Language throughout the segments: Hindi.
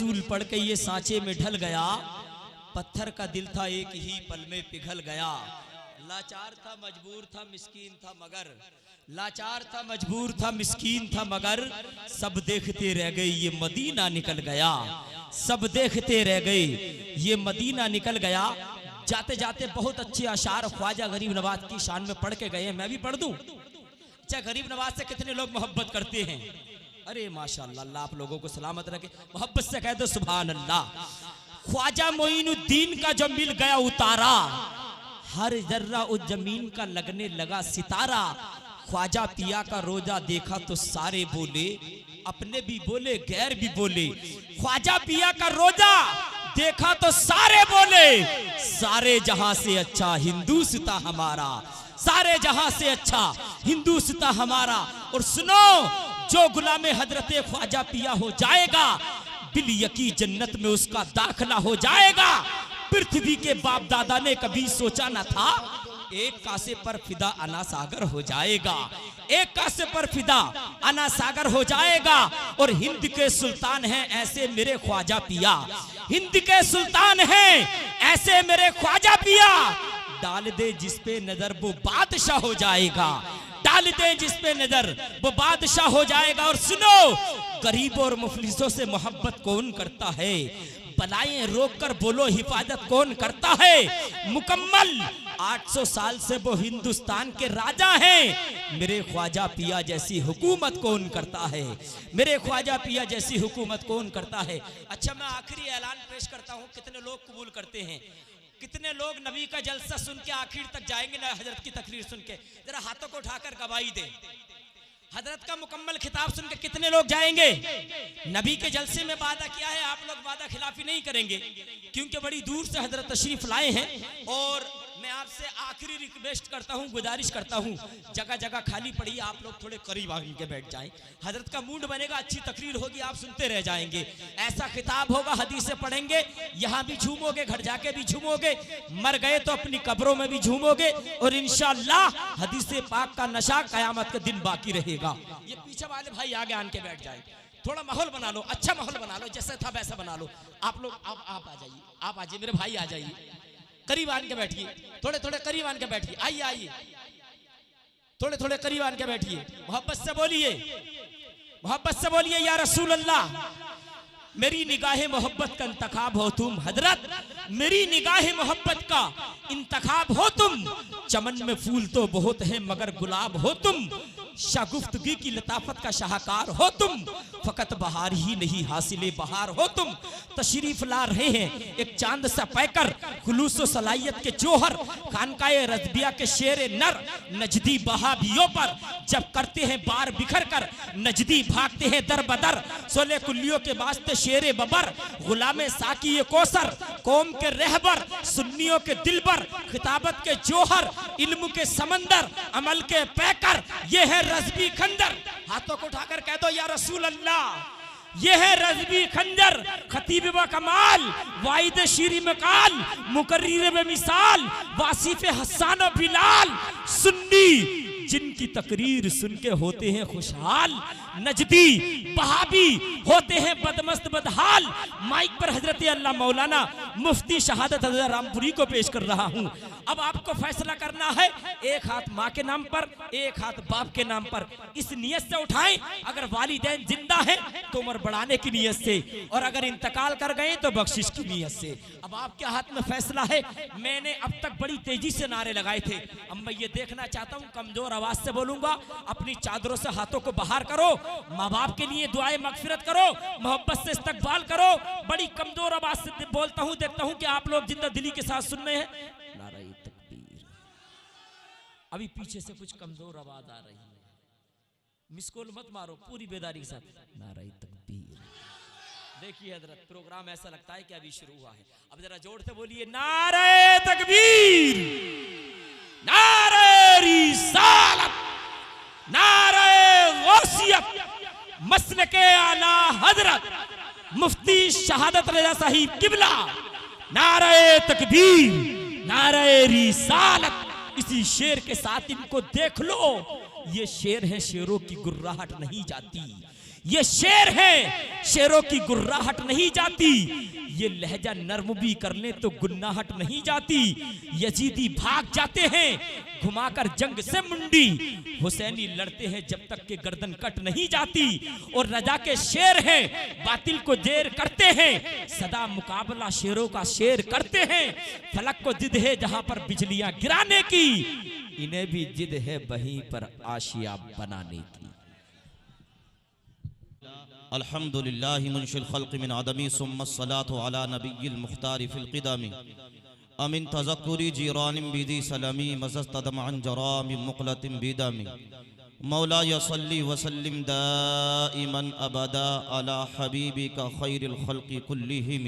रसूल पढ़ के ये सांचे में ढल गया, पत्थर का दिल था एक ही पल में पिघल गया। लाचार था मजबूर था मिस्कीन था मगर, लाचार था मजबूर था मिस्कीन था मगर, सब देखते रह गए ये मदीना निकल गया, सब देखते रह गए ये मदीना निकल गया। जाते जाते बहुत अच्छे अशार ख्वाजा गरीब नवाज की शान में पढ़ के गए, मैं भी पढ़ दूं। अच्छा, गरीब नवाज से कितने लोग मोहब्बत करते हैं? अरे माशाअल्लाह, अल्लाह आप लोगों को सलामत रखे। मोहब्बत से कह दो सुभान अल्लाह। ख्वाजा मोइनुद्दीन का जो मिल गया उतारा, हर जर्रा उस जमीन का लगने लगा सितारा। ख्वाजा पिया का रोजा देखा तो सारे बोले, अपने भी बोले गैर भी बोले। ख्वाजा पिया का रोजा देखा तो सारे बोले, सारे जहां से अच्छा हिंदुस्ता हमारा, सारे जहां से अच्छा हिंदुस्ता हमारा। और सुनो, जो गुलामे हजरत ख्वाजा पिया हो जाएगा, बिल यकी जन्नत में उसका दाखिला हो जाएगा। पृथ्वी के बाप दादा ने कभी सोचा न था, एक कासे पर फिदा अना सागर हो जाएगा, एक कासे पर फिदा अना सागर हो जाएगा। और हिंद के सुल्तान हैं ऐसे मेरे ख्वाजा पिया, हिंद के सुल्तान हैं ऐसे मेरे ख्वाजा पिया। डाल दे जिस पे नजर वो बादशाह हो जाएगा, डाल दे जिस पे नजर वो बादशाह हो जाएगा। और सुनो, गरीबों और मुफलिसों से मोहब्बत कौन करता है? बलाएं रोक कर बोलो हिफाजत कौन करता है? मुकम्मल 800 साल से वो हिंदुस्तान के राजा हैं। मेरे ख्वाजा पिया जैसी हुकूमत कौन करता है? मेरे ख्वाजा पिया जैसी हुकूमत कौन करता है? अच्छा, मैं आखिरी ऐलान पेश करता हूँ, कितने लोग कबूल करते हैं? कितने लोग नबी का जलसा सुन के आखिर तक जाएंगे ना? हजरत की तकरीर सुन के जरा हाथों को उठाकर गवाही दे। हजरत का मुकम्मल खिताब सुन के कितने लोग जाएंगे? नबी के जलसे में वादा किया है, आप लोग वादा खिलाफी नहीं करेंगे, क्योंकि बड़ी दूर से हजरत तशरीफ लाए हैं। और मैं आपसे आखिरी रिक्वेस्ट करता हूं, गुजारिश करता हूं, जगह जगह खाली पड़ी, आप लोग थोड़े करीब आके बैठ जाएं। हजरत का मूड बनेगा, अच्छी तकरीर होगी, आप सुनते रह जाएंगे। ऐसा खिताब होगा, हदीसें पढ़ेंगे, यहाँ भी झूमोगे, घर जाके भी झूमोगे, मर गए तो अपनी कब्रों में भी झूमोगे। और इंशाअल्लाह हदीसे पाक का नशा कयामत के दिन बाकी रहेगा। ये पीछे वाले भाई आगे आन के बैठ जाए, थोड़ा माहौल बना लो, अच्छा माहौल बना लो, जैसा था वैसा बना लो। आप लोग आप आ जाइए, आप आ जाइए, मेरे भाई आ जाइए, करीब आन के बैठिए, थोड़े थोड़े करीब आन के बैठिए, आइए आइए, थोड़े थोड़े करीब आन के बैठिए। मोहब्बत से बोलिए, मोहब्बत से बोलिए, या रसूल अल्लाह, मेरी निगाहे मोहब्बत का इंतखाब हो तुम। हजरत, मेरी निगाहे मोहब्बत का इंतखाब हो तुम। चमन में फूल तो बहुत है मगर गुलाब हो तुम। शागुफ्तगी की लताफत का शाहकार हो तुम। फकत बहार ही नहीं हासिले बहार हो तुम। तशरीफ ला रहे हैं एक चांद सा पैकर, खुलूस सलाहियत के जोहर, खानकाए रज़बिया के शेर नर। नजदी बहाबियों पर जब करते हैं बार बिखर कर, नजदी भागते हैं दर बदर। सोले कुल्लियों के वास्ते शेरे बबर, गुलामे साकी ये कोसर, कौम के रहबर, सुन्नियों के दिलबर, खिताबत के जोहर, इल्म के समंदर, अमल के पैकर, ये है रज़बी खंजर। हाथों को उठाकर कह दो, या रसूल अल्लाह, ये है रज़बी खंजर। खतीब व कमाल, वाइद शीरी मकाल, मुकर्रिर में मिसाल, वासिफ हसन व बिलाल। सुन्नी जिनकी तकरीर सुन के होते हैं खुशहाल, नजदी बहाबी होते हैं बदमस्त बदहाल। माइक पर हजरत अल्लाह मौलाना मुफ्ती शहादत हजरत रामपुरी को पेश कर रहा हूँ। अब आपको फैसला करना है, एक हाथ माँ के नाम पर, एक हाथ बाप के नाम पर। इस नियत से उठाएं, अगर वालिदैन जिंदा हैं तो उम्र बढ़ाने की नियत से, और अगर इंतकाल कर गए तो बख्शिश की नियत से। अब आपके हाथ में फैसला है। मैंने अब तक बड़ी तेजी से नारे लगाए थे, अब मैं ये देखना चाहता हूँ, कमजोर आवाज से बोलूंगा, अपनी चादरों से हाथों को बाहर करो, माँ बाप के लिए दुआए मगफिरत करो, मोहब्बत से इस्तकबाल करो। बड़ी कमजोर आवाज से बोलता हूँ, देखता हूँ कि आप लोग जिंदा दिली के साथ सुन रहे हैं। नारे तकबीर। अभी पीछे से कुछ कमजोर आवाज आ रही है, मिसकॉल मत मारो, पूरी बेदारी के साथ नारे तकबीर। देखिए हजरत, प्रोग्राम ऐसा लगता है कि अभी शुरू हुआ है। अब जरा जोर से बोलिए, नारे तकबीर, नारे रिसालत, नारे गौसियत, मसलके आला हजरत मुफ्ती शहादत रजा साहिब किबला। नारे तकबीर, नारे रिसालत। इसी शेर के साथ इनको देख लो, ये शेर है, शेरों की गुर्राहट नहीं जाती। ये शेर है, शेरों की गुर्राहट नहीं जाती, ये लहजा नर्म भी कर ले तो गुन्नाहट नहीं जाती। यजीदी भाग जाते हैं घुमाकर जंग से मुंडी, हुसैनी लड़ते हैं जब तक के गर्दन कट नहीं जाती। और रजा के शेर हैं, बातिल को देर करते हैं, सदा मुकाबला शेरों का शेर करते हैं। फलक को जिद है जहां पर बिजलियां गिराने की, इन्हें भी जिद है वहीं पर आशिया बनाने की। अल्हम्दुलिल्लाहि मुंशिल खल्क़ मिन आदमी सुम्मा सलातु अला नबिय्यिल मुख्तारि फिल क़िदामी अमिन तज़क्कुरि जीरानिम बिदी सलामी मज़स्तदम अन जरामि मुक़लतिम बिदामी मौला यसल्ली वसल्लिम दाइमन अबदा अला हबीबिका खैरिल खल्क़ि कुल्लिहिम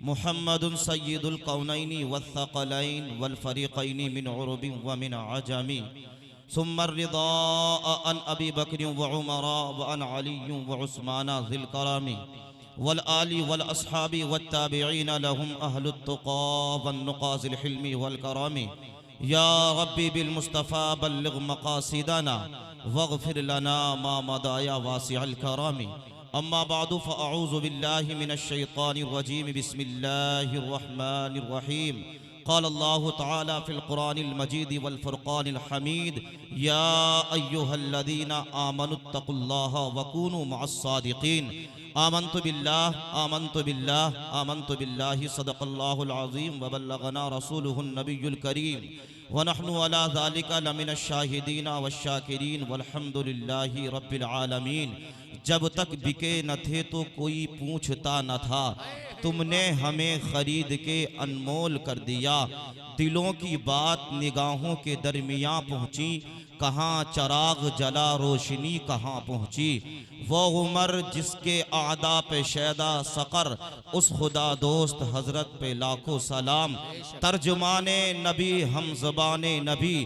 मुहम्मदुन सय्यिदुल कौनैनि वस्सक़लैन वल फ़रीक़ैनि मिन उरुबिन व मिन अजमी सुम्मा रिदा अन अबी बकर व उमर व अन अली व उस्मान ज़िल करामी वल आली वल अस्हाबी वत ताबिईन लहुम अहलुत तुक़ा वन नुक़ा ज़िल हिल्मी वल करामी या रब्बी बिल मुस्तफ़ा बल्लिग़ मक़ासिदना वग़फ़िर लना मा मदा या वासिअल करामी। अम्मा बादु फ़अऊज़ु बिल्लाहि मिनश शैतानिर रजीम बिस्मिल्लाहिर रहमानिर रहीम। क़ाल अल्लाहु तआला फ़िल क़ुरानिल मजीद वल फ़ुरक़ानिल हमीद या अय्युहल्लज़ीना आमनुत्तक़ुल्लाह व कूनू मअस्सादिक़ीन। आमन्तु बिल्लाहि सदक़ल्लाहुल अज़ीम व बल्लग़ना रसूलुहुन नबियुल करीम व नहनु अला ज़ालिका लमिनश शाहिदीन वश्शाकिरीन वल्हम्दुलिल्लाहि रब्बिल आलमीन। जब तक बिके न थे तो कोई पूछता न था, तुमने हमें खरीद के अनमोल कर दिया। दिलों की बात निगाहों के दरमियाँ पहुँची, कहाँ चराग जला रोशनी कहाँ पहुँची। वो उमर जिसके आदा पे शैदा सक़र, उस खुदा दोस्त हज़रत पे लाखों सलाम। तर्जुमाने नबी हम ज़बाने नबी,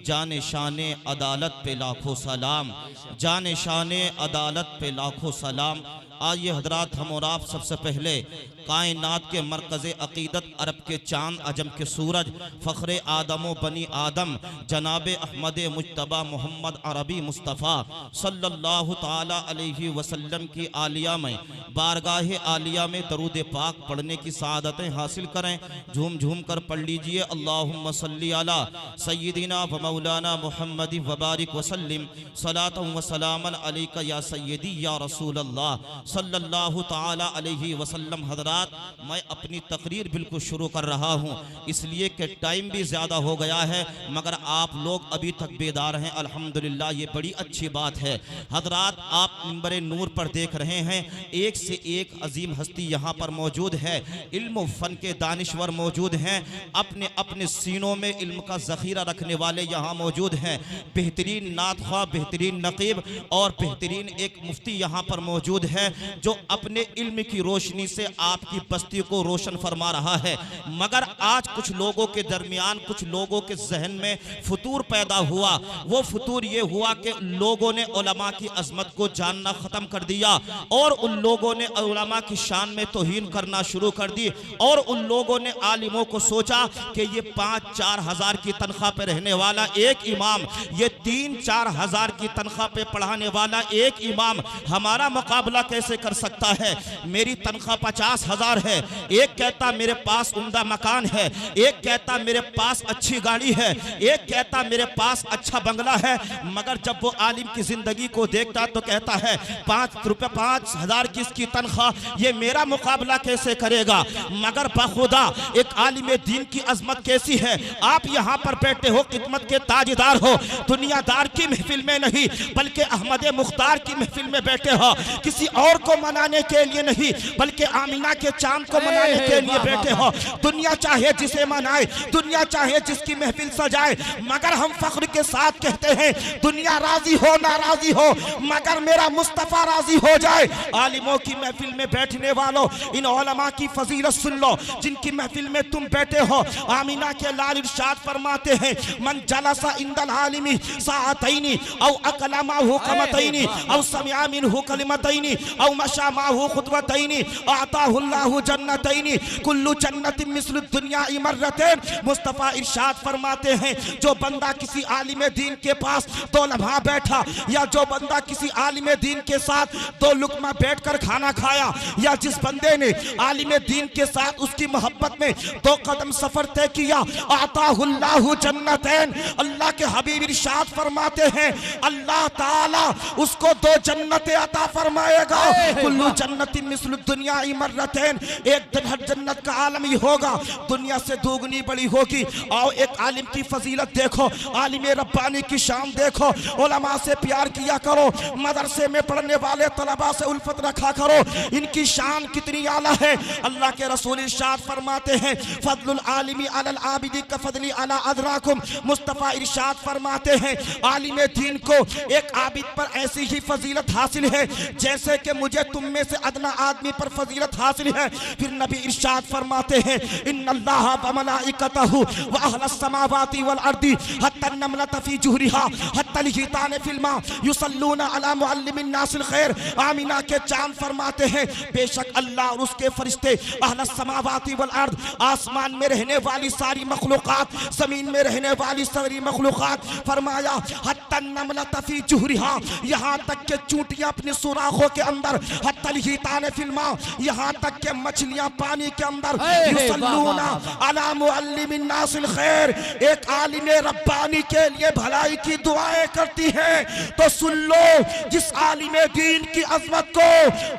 जाने शाने अदालत पे लाखों सलाम, जाने शाने अदालत पे लाखों सलाम। आइए हजरात, हम और आप सबसे पहले कायनात के मरकज़ अक़ीदत, अरब के चाँद अजम के सूरज, फ़ख्रे आदम बनी आदम जनाब अहमद मुज्तबा मोहम्मद अरबी मुस्तफ़ा सल्लल्लाहु ताला अलैहि वसल्लम की आलिया में, बारगाह आलिया में दरूद पाक पढ़ने की सआदतें हासिल करें। झूम झूम कर पढ़ लीजिए अल्लाहुम्मा सल्ली अला सय्यिदिना व मौलाना मुहम्मद व बारिक वसल्लिम सलातन व सलामन अलैका या सय्यदी या रसूल अल्लाह सल्लल्लाहु ताला अलैहि वसल्लम। हज़रात, मैं अपनी तकरीर बिल्कुल शुरू कर रहा हूँ इसलिए कि टाइम भी ज़्यादा हो गया है, मगर आप लोग अभी तक बेदार हैं, अल्हम्दुलिल्लाह, ये बड़ी अच्छी बात है। हज़रात, आप मिंबर नूर पर देख रहे हैं, एक से एक अजीम हस्ती यहाँ पर मौजूद है, इल्म फ़न के दानिश्वर मौजूद हैं, अपने अपने सीनों में इल्म का ज़ख़ीरा रखने वाले यहाँ मौजूद हैं। बेहतरीन नात ख़्वाह, बेहतरीन नक़ीब और बेहतरीन एक मुफ्ती यहाँ पर मौजूद है, जो अपने इल्म की रोशनी से आपकी बस्ती को रोशन फरमा रहा है। मगर आज कुछ लोगों के दरमियान, कुछ लोगों के जहन में फतूर पैदा हुआ। वो फतूर ये हुआ कि लोगों ने उलमा की अजमत को जानना ख़त्म कर दिया और उन लोगों ने उलमा की शान में तौहीन करना शुरू कर दी। और उन लोगों ने आलिमों को सोचा कि ये 5-4 हज़ार की तनख्वाह पे रहने वाला एक इमाम, ये 3-4 हज़ार की तनख्वाह पे पढ़ाने वाला एक इमाम हमारा मुकाबला कैसे कर सकता है। मेरी तनख्वाह 50,000 है, एक कहता मेरे पास उम्दा मकान है, एक कहता मेरे पास अच्छी गाड़ी है, एक कहता मेरे पास अच्छा बंगला है। मगर जब वो आलिम की जिंदगी को देखता तो कहता है 5,000 की इसकी तनख्वाह, ये मेरा मुकाबला कैसे करेगा। मगर बखुदा एक आलिम दीन की अजमत कैसी है। आप यहाँ पर बैठे हो, खिदमत के ताजदार हो, दुनियादार की महफिल में नहीं बल्कि अहमद मुख्तार की महफिल में बैठे हो, किसी और को मनाने के लिए नहीं बल्कि आमीना के चांद को मनाने के लिए बैठे हो। दुनिया चाहे जिसे मनाए, दुनिया चाहे जिसकी महफिल सजाए, मगर हम फख्र के साथ कहते हैं दुनिया राजी हो नाराजी हो, मगर मेरा मुस्तफ़ा राजी हो जाए। आलिमों की महफिल में बैठने वालों, इन उलमा की फजीलत सुन लो जिनकी महफिल में तुम बैठे हो। आमीना के लाल इरशाद फरमाते हैं, मन जलसा इंदल आलिमी साअतैनी औ अकला माहु कमतैनी औ समिअ मिनहु कलिमतैनी औ मशा माहु खुतवतैनी आताहुल्लाहु जन्नतैनी कुल्लु जन्नतिन मिस्लु दुनिया इमरतैन। मुस्तफ़ा इरशाद फरमाते हैं, जो बंदा किसी आलिम दीन के पास 2 लम्हा बैठा या जो बंदा किसी आलिम दीन के साथ दो लुकमा बैठकर खाना खाया, या जिस बंदे ने आलिम दीन के साथ उसकी मोहब्बत में दो कदम सफर तय किया, आताहुल्लाहु जन्नतैन, अल्लाह के हबीब इरशाद फरमाते हैं अल्लाह ताला उसको दो जन्नतें अता फरमाएगा। कुल्लु जन्नतिन मिस्लु दुनिया मर्रतैन, एक दिन हर जन्नत का आलम ही होगा, दुनिया से दोगुनी बड़ी होगी। आओ एक आलिम की फजीलत देखो, आलिम रब्बानी की शान देखो, उलमा से प्यार किया करो, मदरसे में पढ़ने वाले तलबा से उल्फत रखा करो, इनकी शान कितनी आला है। अल्लाह के रसूल इरशाद फरमाते हैं फजलुल आलिमी अलल आबिदी का फजली अला अदराकुम, मुस्तफ़ा इरशाद फरमाते हैं आलिम दीन को एक आबिद पर ऐसी ही फजीलत हासिल है जैसे कि मुझे तुम में से अदना आदमी पर फजीलत हासिल है। फिर नबी इरशाद फरमाते हैं इन्नल्लाह व मलाइकतहु व अहलस समावाति वल अर्दी हत्ता नमलत फी जुहरिहा हत्ता लिहितान फिल मा युसल्लूना अला मुअल्लिमिन नासिल खैर। आमीना के चांद फरमाते हैं बेशक अल्लाह और उसके फरिश्ते अहलस समावाति वल अर्द, आसमान में रहने वाली सारी मखलूकात, जमीन में रहने वाली सारी मखलूकात, फरमाया हत्ता नमलत फी जुहरिहा, यहाँ तक के चूंटियां अपने सुराखों के अंदर, हत्ता लिहितान फिल मा, यहाँ तक के मछलियां पानी के अंदर, युसल्लूना अला मुअल्लिमिन नासिल खैर, एक आलिम रब्बानी के लिए भलाई की दुआएं करती हैं। तो सुन लो जिस आलिम दीन की अजमत को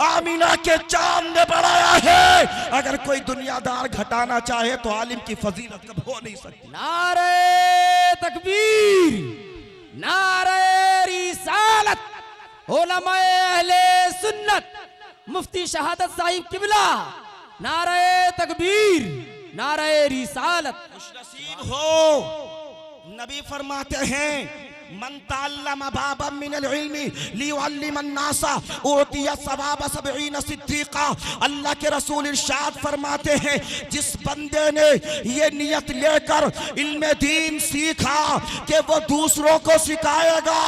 आमीना के चांद ने बढ़ाया है, अगर कोई दुनियादार घटाना चाहे तो आलिम की फजीलत कब हो नहीं सकती। नारे तकबीर, नारे रिसालत, उलमाए अहले सुन्नत, मुफ्ती शहादत साहिब किबला, नारे तकबीर, नारे रिसालत। खुशनसीब हो, नबी फरमाते हैं मन ताल्लम बाबम मिनल इल्मी लियुअल्लिमन नासा उतिया सवाब सबईन सिद्दीका। अल्लाह के रसूल इरशाद फरमाते हैं जिस बंदे ने ये नियत लेकर इल्म दीन सीखा कि वो दूसरों को सिखाएगा,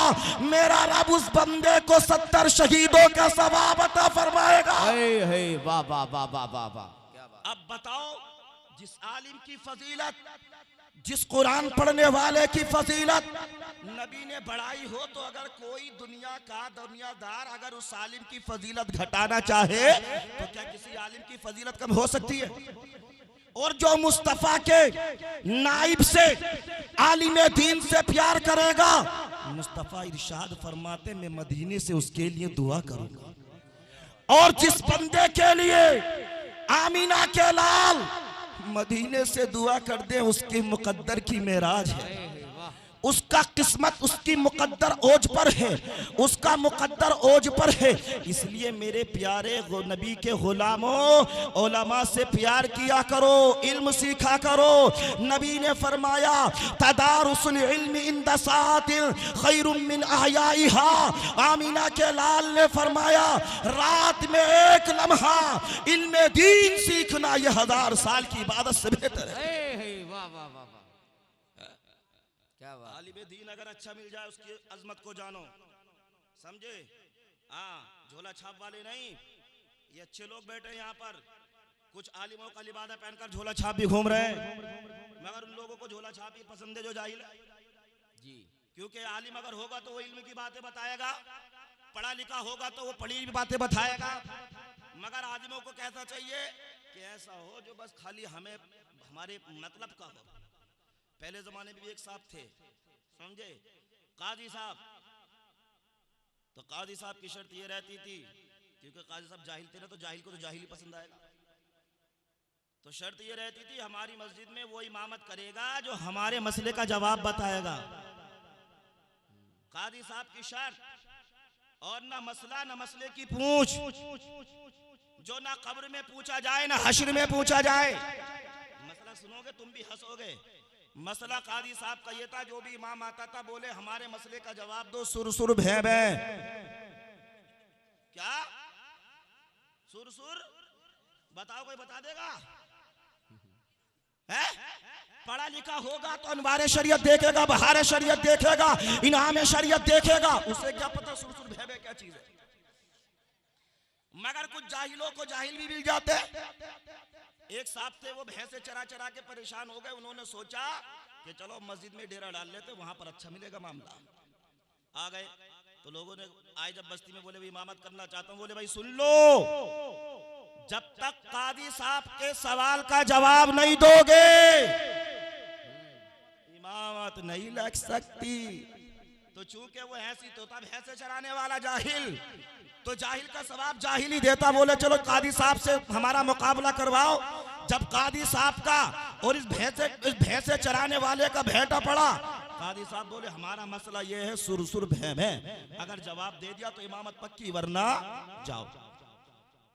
मेरा रब उस बंदे को 70 शहीदों का सवाब अता फरमाएगा। वाह वाह वाह वाह वाह वाह। अब बताओ जिस आलिम की फजीलत, जिस कुरान पढ़ने वाले की फजीलत नबी ने बढ़ाई हो, तो अगर कोई दुनिया का दुनियादार अगर उस आलिम की फजीलत घटाना चाहे तो क्या किसी आलिम की फजीलत कम हो सकती है? और जो मुस्तफा के नाइब से आलिम दीन से प्यार करेगा, मुस्तफा इरशाद फरमाते मैं मदीने से उसके लिए दुआ करूंगा। और जिस बंदे के लिए आमीना के लाल मदीने से दुआ कर दे, उसके मुकद्दर की मेराज है, उसका किस्मत उसकी मुकद्दर ओज पर है, उसका मुकद्दर ओज पर है। इसलिए मेरे प्यारे नबी के गुलामों, उलमा से प्यार किया करो, इल्म सीखा करो। नबी ने फरमाया तदारुसुल इल्म इंदा सातिल खैरुम मिन अहयाइहा। आमीना के लाल ने फरमाया रात में एक लम्हा इल्म दीन सीखना यह 1000 साल की इबादत से बेहतर है। वाह वाह वाह, आलिम दीन अगर अच्छा मिल जाए उसकी अजमत को जानो, समझे? हाँ, झोला छाप वाले नहीं, ये अच्छे लोग बैठे हैं यहाँ पर, कुछ आलिमों का लिबादा पहनकर झोला छाप भी घूम रहे हैं, मगर उन लोगों को झोला छाप ही पसंद है जो जाहिल है जी। क्योंकि आलिम अगर होगा तो वो इल्म की बातें बताएगा, पढ़ा लिखा होगा तो वो पढ़ी हुई बातें बताएगा। मगर आलिमों को कैसा चाहिए कि ऐसा हो जो बस खाली हमें हमारे मतलब का हो। पहले जमाने में भी एक साहब थे, समझे, काजी साहब। तो काजी साहब की शर्त ये रहती थी, क्योंकि काजी साहब जाहिल थे ना, तो जाहिल को तो जाहिल ही पसंद आएगा। तो शर्त ये रहती थी हमारी मस्जिद में वो इमामत करेगा जो हमारे मसले का जवाब बताएगा। काजी साहब की शर्त, और ना मसला ना मसले की पूछ, जो ना कब्र में पूछा जाए ना हश्र में पूछा जाए। मसला सुनोगे तुम भी हंसोगे। मसला काजी साहब का ये था, जो भी इमाम आता था बोले हमारे मसले का जवाब दो, सुर सुर भे भे। क्या सुर सुर बताओ, कोई बता देगा? है? पढ़ा लिखा होगा तो अनवार शरीयत देखेगा, बहार शरीयत देखेगा, इनाम शरीयत देखेगा, उसे क्या पता सुर सुर भे भे क्या चीज है। मगर कुछ जाहिलों को जाहिल भी मिल जाते हैं। एक साहब थे, वो भैंसे चरा चरा के परेशान हो गए। उन्होंने सोचा कि चलो मस्जिद में डेरा डाल लेते, वहां पर अच्छा मिलेगा मामला। आ गए तो लोगों ने आए जब बस्ती में, बोले भाई इमामत करना चाहता हूं। बोले भाई सुन लो, जब तक कादी साहब के सवाल का जवाब नहीं दोगे इमामत नहीं लग सकती। तो चूंकि वो ऐसी तोता भैंसे चराने वाला जाहिल, तो जाहिल का सवाब जाहिल ही देता। बोले चलो कादी साहब से हमारा मुकाबला करवाओ। जब कादी साहब का और इस भैंसे चराने वाले का भेंटा पड़ा, कादी साहब बोले हमारा मसला ये है सुरसुर भैं है, अगर जवाब दे दिया तो इमामत पक्की, वरना जाओ।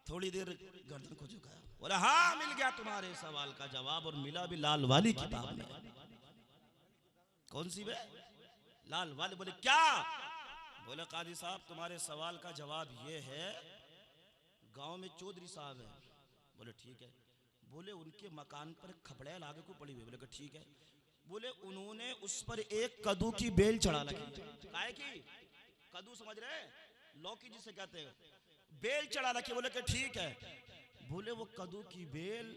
थोड़ी देर गर्दन को झुकाया, बोले हाँ मिल गया तुम्हारे सवाल का जवाब, और मिला भी लाल वाली किताब में। कौन सी बे? लाल वाली। बोले क्या? बोले कादी साहब तुम्हारे सवाल का जवाब ये है, गांव में चौधरी साहब है। बोले ठीक है। बोले उनके मकान पर खपड़ैल आगे को पड़ी हुई। बोले ठीक है। बोले उन्होंने उस पर एक कद्दू की बेल चढ़ा रखी। काहे की? कद्दू समझ रहे? लौकी जिसे कहते हैं, बेल चढ़ा रखी। बोले कि ठीक है। बोले वो कद्दू की बेल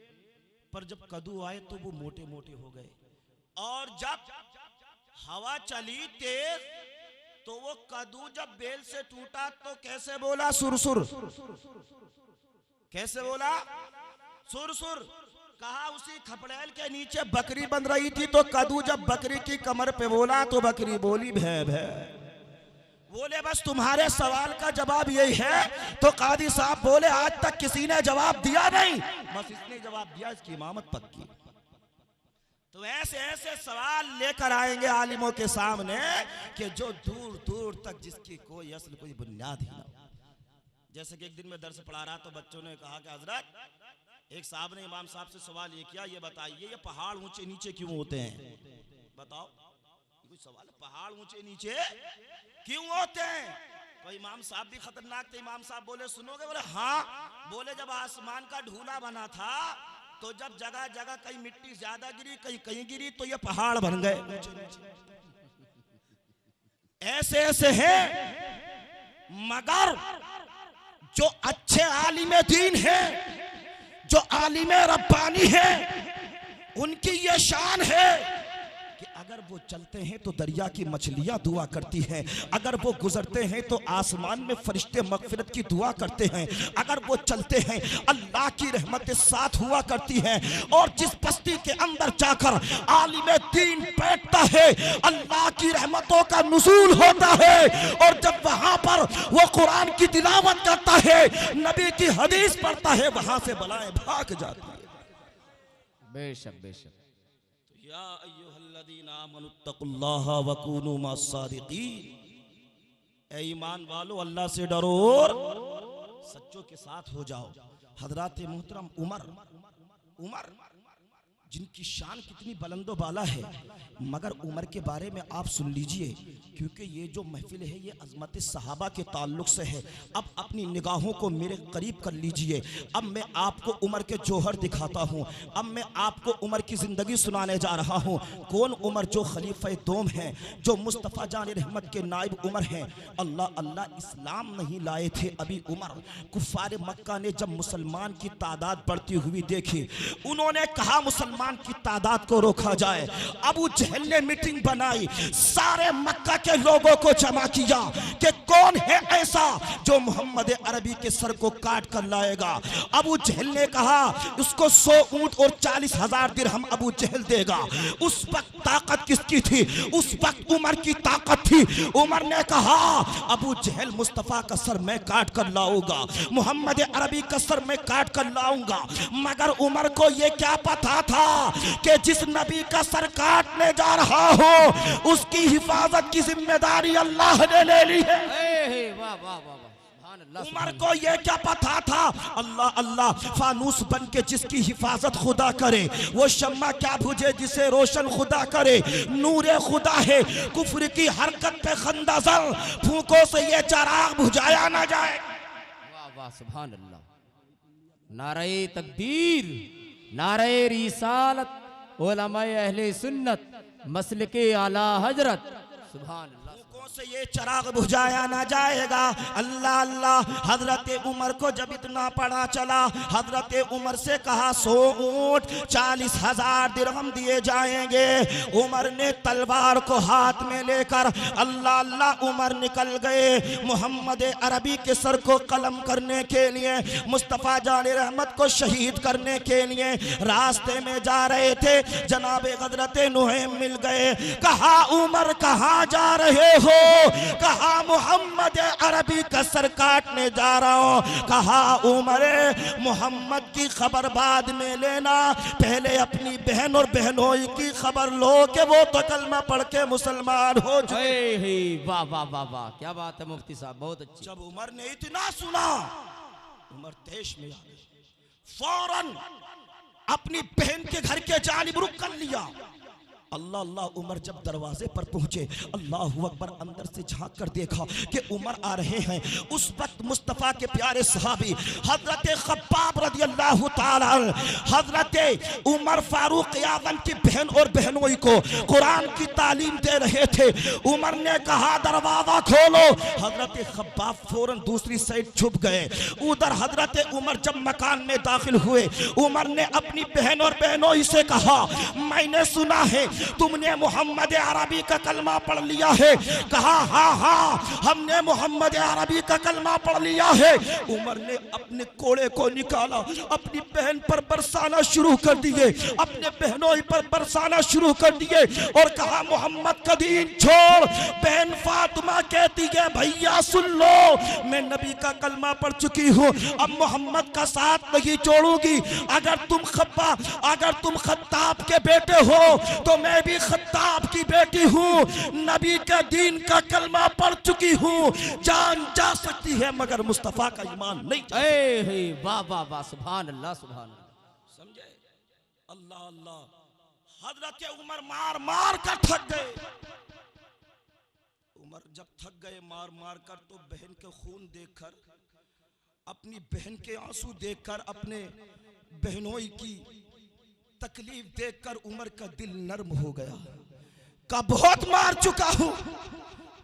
पर जब कद्दू आए तो वो मोटे मोटे हो गए, और जब हवा चली तेज तो वो कद्दू जब बेल से टूटा तो कैसे बोला? सुरसुर। कैसे बोला? सुरसुर। कहा उसी खपड़ैल के नीचे बकरी बन रही थी, तो कद्दू जब बकरी की कमर पे बोला तो बकरी बोली भै भै। बोले बस तुम्हारे सवाल का जवाब यही है। तो कादी साहब बोले आज तक किसी ने जवाब दिया नहीं, बस इसने जवाब दिया, इसकी इमामत पक्की। तो ऐसे ऐसे सवाल लेकर आएंगे आलिमों के सामने कि जो दूर दूर तक जिसकी कोई असल कोई बुनियाद ही ना। जैसे कि एक दिन में दर्स पढ़ा रहा तो बच्चों ने कहा कि हजरत एक साहब ने इमाम साहब से सवाल ये किया, ये बताइए ये पहाड़ ऊंचे नीचे क्यों होते हैं? बताओ, कोई सवाल है, पहाड़ ऊंचे नीचे क्यों होते हैं? तो इमाम साहब भी खतरनाक थे। इमाम साहब बोले सुनोगे? बोले हाँ। बोले जब आसमान का ढूला बना था तो जब जगह जगह कहीं मिट्टी ज्यादा गिरी कहीं कहीं गिरी तो ये पहाड़ बन गए। ऐसे ऐसे हैं, मगर जो अच्छे आलिमे दीन है, जो आलिमे रब्बानी है, उनकी ये शान है कि अगर वो चलते हैं तो दरिया की मछलियां दुआ करती हैं, अगर वो गुजरते हैं तो आसमान में फरिश्ते मगफिरत की दुआ करते हैं, अगर वो चलते हैं अल्लाह की रहमतें साथ हुआ करती हैं। और जिस बस्ती के अंदर जाकर आलिमे दीन बैठता है अल्लाह की रहमतों का नुज़ूल होता है, और जब वहां पर वो कुरान की तिलावत करता है, नबी की हदीस पढ़ता है, वहां से बलाएं भाग जाती है। बेशक बेशक। या अय्युहल्लज़ीना आमनुत्तकुल्लाह वकूनू मस्सादिकीन, ऐ ईमान वालो अल्लाह से डरो और सच्चों के साथ हो जाओ। हजरात मोहतरम उमर जिनकी शान कितनी बुलंदो बाला है, मगर उमर के बारे में आप सुन लीजिए, क्योंकि ये जो महफिल है ये अज़मत सहाबा के ताल्लुक से है। अब अपनी निगाहों को मेरे करीब कर लीजिए। अब मैं आपको उमर के जौहर दिखाता हूँ। अब मैं आपको उमर की ज़िंदगी सुनाने जा रहा हूँ। कौन उमर? जो खलीफा दोम हैं, जो मुस्तफ़ा जान रहमत के नाइब उमर हैं। अल्लाह अल्लाह, इस्लाम नहीं लाए थे अभी उमर। कुफ़ार मक्का ने जब मुसलमान की तादाद बढ़ती हुई देखी, उन्होंने कहा मुसलमान की तादाद को रोका जाए। अबू जहल ने मीटिंग बनाई, सारे मक्का के लोगों को जमा किया कि कौन है ऐसा जो मोहम्मद अरबी के सर को काट कर लाएगा। अबू जहल ने कहा उसको 100 ऊंट और 40,000 दिरहम अबू जहल देगा। उस वक्त ताकत किसकी थी? उस वक्त उमर की ताकत थी। उमर ने कहा अबू जहल मुस्तफा का सर मैं काट कर लाऊंगा, मोहम्मद अरबी का सर मैं काट कर लाऊंगा। मगर उमर को यह क्या पता था कि जिस नबी का सर काटने जा रहा हो उसकी हिफाजत की जिम्मेदारी अल्लाह ने ले ली है। वाह वाह वाह। उमर को ये क्या पता था? अल्लाह अल्लाह, फानूस बन के जिसकी हिफाजत खुदा करे, वो शम्मा क्या बुझे जिसे रोशन खुदा करे। नूरे खुदा है, कुफ्र की हरकत पे खंदाजल, फूकों से ये चराग बुझाया ना जाए। वाह वाह सुभान अल्लाह। नारे तकबीर, नारे रिसालत, उलमाए अहले सुन्नत, मसलके आला हजरत। सुभान अल्लाह। फूकों लोगों से ये चिराग बुझाया ना जाएगा। अल्लाह अल्लाह। हजरत उमर को जब इतना पड़ा चला, हजरत उमर से कहा 100 ऊंट 40,000 दिरहम दिए जाएंगे। उमर ने तलवार को हाथ में लेकर अल्लाह अल्लाह उमर निकल गए मोहम्मद अरबी के सर को कलम करने के लिए, मुस्तफ़ा जान रहमत को शहीद करने के लिए रास्ते में जा रहे थे। जनाब हजरत नुहैम मिल गए। कहा उमर कहाँ जा रहे हो? कहा मोहम्मद अरबी का सर काटने जा रहा हूं। कहा उमर मोहम्मद की खबर बाद में लेना, पहले अपनी बहन और बहनोई की खबर लो कि वो तो कलमा पढ़ के मुसलमान हो चुके। वाह वाह वाह वाह, क्या बात है मुफ्ती साहब, बहुत अच्छी। जब उमर ने इतना सुना, उमर देश में आ गए। फौरन अपनी बहन के घर के जानिब रुख कर लिया। अल्लाह अल्लाह। उमर जब दरवाजे पर पहुंचे, अल्लाहु अकबर, अंदर से झांक कर देखा कि उमर आ रहे हैं। उस वक्त मुस्तफ़ा के प्यारे सहाबी हजरत खब्बाब रज़ी अल्लाह ताला, हजरत उमर फारूक आज़म की बहन और बहनोई को कुरान की तालीम दे रहे थे। उमर ने कहा दरवाजा खोलो। हजरत खब्बाब फौरन दूसरी साइड छुप गए। उधर हजरत उमर जब मकान में दाखिल हुए, उमर ने अपनी बहन और बहनोई से कहा मैंने सुना है तुमने मोहम्मद अरबी का कलमा पढ़ लिया है। कहा हाँ हाँ हमने मोहम्मद अरबी का कलमा पढ़ लिया है। उमर ने अपने कोड़े को निकाला, अपनी बहन पर बरसाना शुरू कर दिए, अपने बहनों पर बरसाना शुरू कर दिए और कहा मोहम्मद का दीन छोड़। बहन फातिमा कहती है भैया सुन लो, मैं नबी का कलमा पढ़ चुकी हूँ, अब मोहम्मद का साथ नहीं छोड़ूंगी। अगर तुम खत्ताब के बेटे हो तो मैं भी खत्ताब की बेटी हूँ, नबी का दीन का कलमा पढ़ चुकी हूँ। जान जा सकती है मगर मुस्तफ़ा का ईमान नहीं। वाह वाह वाह, सुभान अल्लाह सुभान अल्लाह। समझे? अल्लाह अल्लाह। हजरत उमर मार मार कर थक गए। उमर जब थक गए मार मार कर, तो बहन के खून देखकर, अपनी बहन के आंसू देखकर, अपने बहनोई की तकलीफ देखकर उमर का दिल नर्म हो गया। का बहुत मार चुका हूं।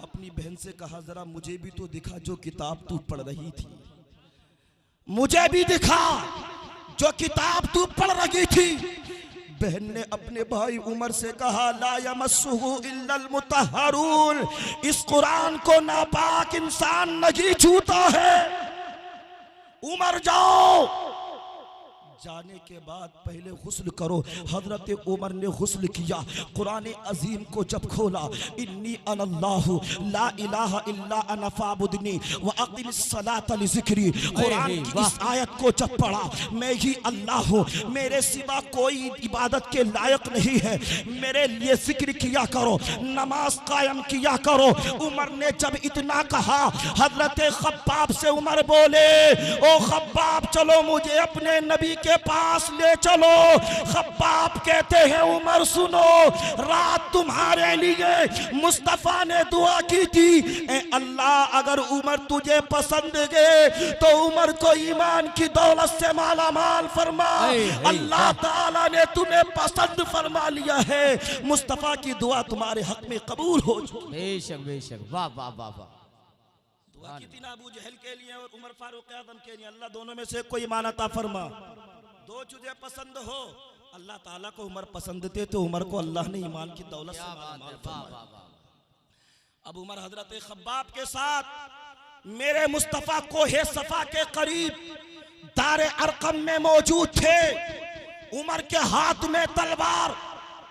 अपनी बहन से कहा जरा मुझे भी तो दिखा जो किताब तू पढ़ रही थी, मुझे भी दिखा जो किताब तू पढ़ रही थी। बहन ने अपने भाई उमर से कहा ला यमस्सुहु इल्लल मुतहहरून, इस कुरान को नापाक इंसान नहीं छूता है। उमर जाओ, जाने के बाद पहले गुस्ल करो। हजरत उमर ने गुस्ल किया, कुरान अजीम को जब खोला, इन्नी अनल्लाहु ला इलाहा इल्ला अना फाबुदनी व अक़िमिस सलात लिज़िक्री, कुरान की इस आयत को जब पढ़ा, मैं ही अल्लाह हूँ, मेरे सिवा कोई इबादत के लायक नहीं है, मेरे लिए जिक्र किया करो, नमाज कायम किया करो। उमर ने जब इतना कहा, हजरत खब्बाब से उमर बोले ओ खब्बाब चलो मुझे अपने नबी के पास ले चलो। खब्बाब कहते हैं उमर सुनो, रात तुम्हारे लिए मुस्तफा ने दुआ की थी, ए अल्लाह अगर उमर तुझे पसंद है तो उमर को ईमान की दौलत से माला माल फरमा। अल्लाह ताला ने तुम्हें पसंद फरमा लिया है, मुस्तफा की दुआ तुम्हारे हक में कबूल हो। बेशक बेशक, वाह वाह वाह वाह। दुआ की थी ना अबू जहल के लिए और उमर फारूक आज़म के लिए, अल्लाह दोनों में से कोई ईमान अता फरमा। दो तुझे पसंद हो, अल्लाह ताला को उमर पसंद थे तो उमर को अल्लाह ने ईमान की दौलत से माला फरमाया। अब उमर हजरत खब्बाब के साथ मेरे मुस्तफ़ा कोहे सफा के करीब दारे अरकम में मौजूद थे। उमर के हाथ में तलवार,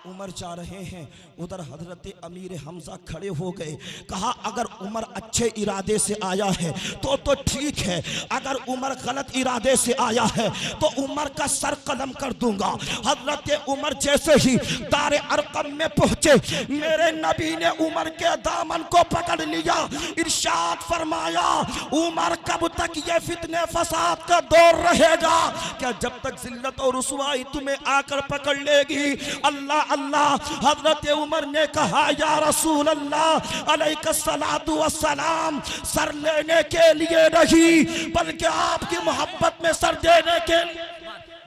उमर जा रहे हैं, उधर हजरत अमीर हमजा खड़े हो गए। कहा अगर उमर अच्छे इरादे से आया है तो ठीक है, अगर उमर गलत इरादे से आया है तो उमर का सर कलम कर दूंगा। हजरत उमर जैसे ही दारे अरकम में पहुंचे, मेरे नबी ने उमर के दामन को पकड़ लिया, इरशाद फरमाया उमर कब तक ये फितने फसाद का दौर रहेगा? क्या जब तक जिल्लत और रुसवाई तुम्हें आकर पकड़ लेगी? अल्लाह अल्लाह। हजरत उमर ने कहा या रसूल अल्लाह अलैहिस्सलातु वस्सलाम, सर लेने के लिए नहीं बल्कि आपकी मोहब्बत में सर देने के लिए।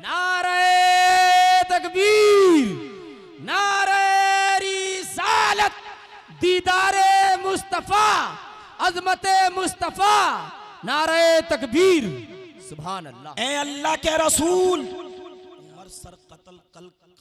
नारे तकबीर, नारे रिसालत, दीदारे मुस्तफा, अजमते मुस्तफा, नारे तकबीर, सुभान अल्लाह। ए अल्लाह के रसूल, उमर सर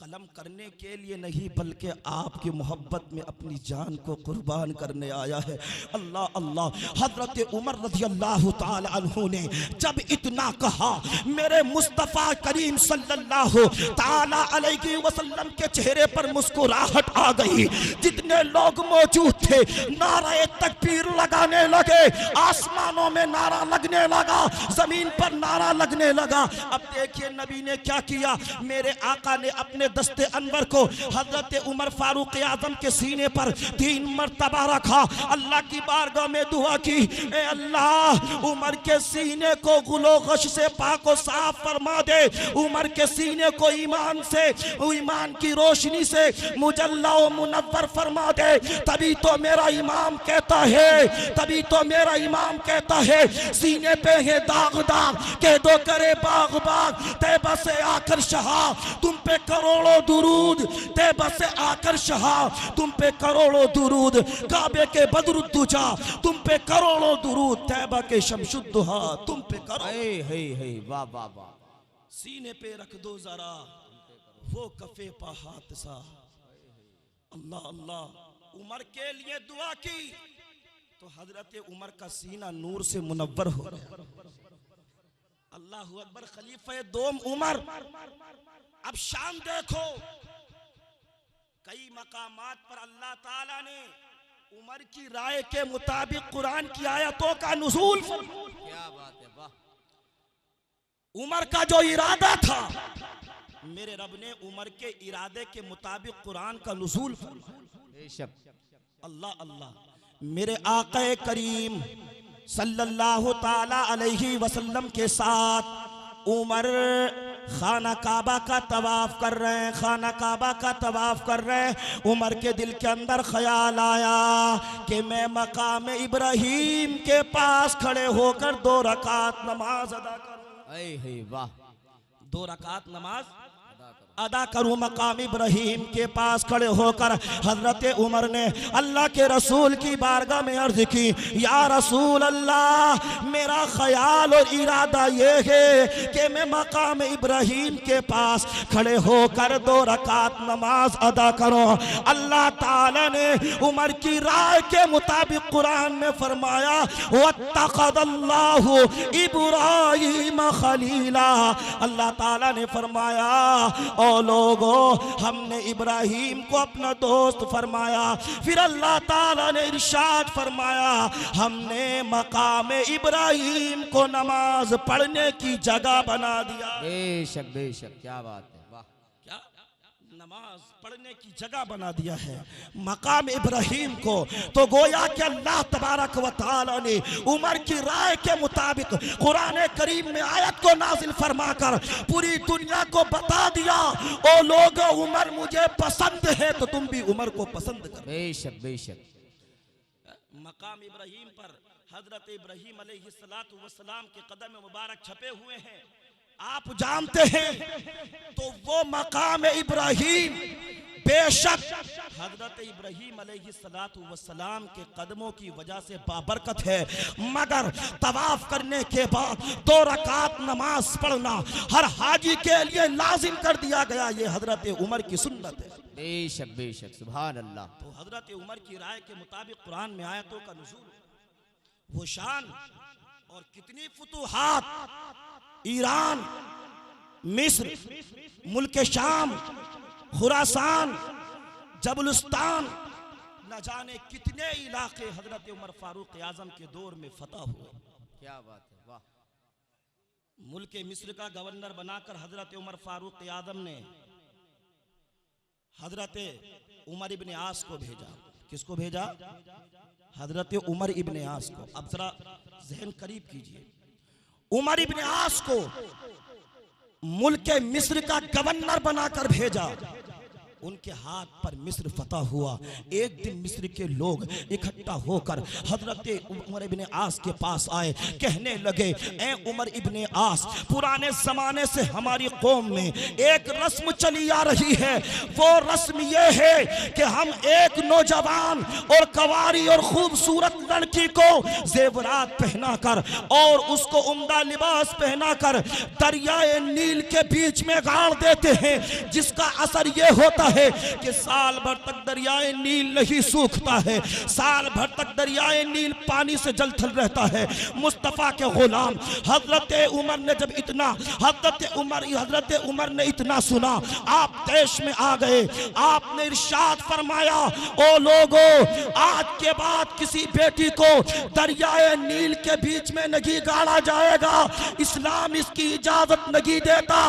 कलम करने के लिए नहीं बल्कि आपकी मोहब्बत में अपनी जान को कुर्बान करने आया है। अल्लाह अल्लाह। हजरत उमर रज़ी अल्लाह ताला अन्हु ने जब इतना कहा, मेरे मुस्तफ़ा करीम सल्लल्लाहु ताला अलैहि वसल्लम के चेहरे पर मुस्कुराहट आ गई। जितने लोग मौजूद थे नारे तकबीर लगाने लगे, आसमानों में नारा लगने लगा, जमीन पर नारा लगने लगा। अब देखिए नबी ने क्या किया, मेरे आका ने अपने दस्ते अनवर को हजरत उमर फारूक आजम के सीने पर 3 मर्तबा रखा, अल्लाह की बारगाह में दुआ की, ए अल्लाह उमर के सीने को गुलो गश से पाक और साफ फरमा दे, उमर के सीने को ईमान से, ईमान की रोशनी से मुजल्ला व मुनव्वर फरमा दे। तभी तो मेरा इमाम कहता है, तभी तो मेरा इमाम कहता है, सीने पे है दाग दाग कह दो करे बाग बाग, तैबा से आकर शहा तुम पे करोड़ों दुरूद, तैबा से आकर शहा तुम पे करोड़ों दुरूद, काबे के बदरुद्दुजा तुम पे करोड़ों दुरूद, तैबा के शमशुद्दुहा तुम पे करोड़ों। वाह वाह वाह। सीने पे रख दो जरा वो कफे पा हाथ सा। अल्लाह अल्लाह। उमर के लिए दुआ की तो हजरत उमर का सीना नूर से मुनव्वर हो गया। अल्लाह अकबर। खलीफा दोम उमर। अब शान देखो, कई मकामात पर अल्लाह ताला ने उमर की राय के मुताबिक कुरान की आयतों का नुज़ूल। क्या बात है, वाह। उमर का जो इरादा था, मेरे रब ने उमर के इरादे के मुताबिक कुरान का नुज़ूल फरमाया। अल्लाह अल्लाह। मेरे आका करीम सल्लल्लाहु ताला अलैहि वसल्लम के साथ उमर खाना काबा का तवाफ कर रहे हैं, खाना काबा का तवाफ कर रहे हैं। उमर के दिल के अंदर ख्याल आया कि मैं मकाम इब्राहिम के पास खड़े होकर 2 रकात नमाज अदा करूं। वाह। 2 रकात नमाज अदा करूं मकाम इब्राहिम के पास खड़े होकर। हजरत उमर ने अल्लाह के रसूल की बारगाह में अर्ज की, या रसूल अल्लाह, मेरा ख्याल और इरादा ये है कि मैं मकाम इब्राहिम के पास खड़े होकर 2 रकात नमाज अदा करूं। अल्लाह ताला ने उमर की राय के मुताबिक कुरान में फरमाया, वत्तखज़ल्लाहु इब्राहीम खलीला। अल्लाह ताला ने फरमाया, ओ लोगो, हमने इब्राहिम को अपना दोस्त फरमाया। फिर अल्लाह ताला ने इरशाद फरमाया, हमने मकाम इब्राहिम को नमाज पढ़ने की जगह बना दिया। बेशक बेशक, क्या बात है, वाह। क्या नमाज पढ़ने की जगह बना दिया है मकाम इब्राहिम को। तो गोया कि अल्लाह तबारक व तआला ने उमर की राय के मुताबिक कुरान करीम में आयत को नाजिल फरमाकर पूरी दुनिया को बता दिया, ओ लोग, उमर मुझे पसंद है तो तुम भी उमर को पसंद करो। बेशक बेशक। मकाम इब्राहिम पर हजरत इब्राहिम अलैहिस्सलातु वस्सलाम के कदम मुबारक छपे हुए हैं, आप जानते हैं। तो वो मकाम इब्राहिम बेशक हजरत इब्राहिम अलैहिस्सलातु वस्सलाम के कदमों की वजह से बाबरकत है, मगर तवाफ करने के बाद 2 रकात नमाज पढ़ना हर हाजी के लिए लाजिम कर दिया गया। ये हजरत उमर की सुन्नत है। बेशक बेशक, सुभान अल्लाह। तो हजरत उमर की राय के मुताबिक कुरान में आयतों का नुज़ूल, वो शान और कितनी फुतूहात, ईरान, मिस्र, मुल्क शाम, खुरासान, जबलुस्तान, न जाने कितने इलाके हजरत उमर फारूक आजम के दौर में फतह हुए। क्या बात है, वाह। मुल्क मिस्र का गवर्नर बनाकर हजरत उमर फारूक आजम ने हजरत उमर इब्ने आस को भेजा। किसको भेजा? हजरत उमर इब्ने आस को। अब जरा जहन करीब कीजिए, उमर इब्ने आस को मुल्क मिस्र का गवर्नर बनाकर भेजा। उनके हाथ पर मिस्र फतह हुआ। एक दिन मिस्र के लोग इकट्ठा होकर हजरत उमर इब्ने आस के पास आए, कहने लगे, ए उमर इब्ने आस, पुराने जमाने से हमारी कौम में एक रस्म चली आ रही है। वो रस्म ये है कि हम एक नौजवान और कवारी और खूबसूरत लड़की को जेवरात पहनाकर और उसको उम्दा लिबास पहनाकर दरियाए नील के बीच में गाड़ देते हैं, जिसका असर ये होता है कि साल भर तक दरियाए नील नहीं सूखता है, साल भर तक दरियाए नील पानी से जलथल रहता है। मुस्तफ़ा के गुलाम हजरत उमर ने जब इतना हजरत उमर ने इतना सुना, आप देश में आ गए। आपने इरशाद फरमाया, ओ लोगो, आज के बाद किसी बेटी को दरियाए नील के बीच में नहीं गाड़ा जाएगा, इस्लाम इसकी इजाजत नहीं देता।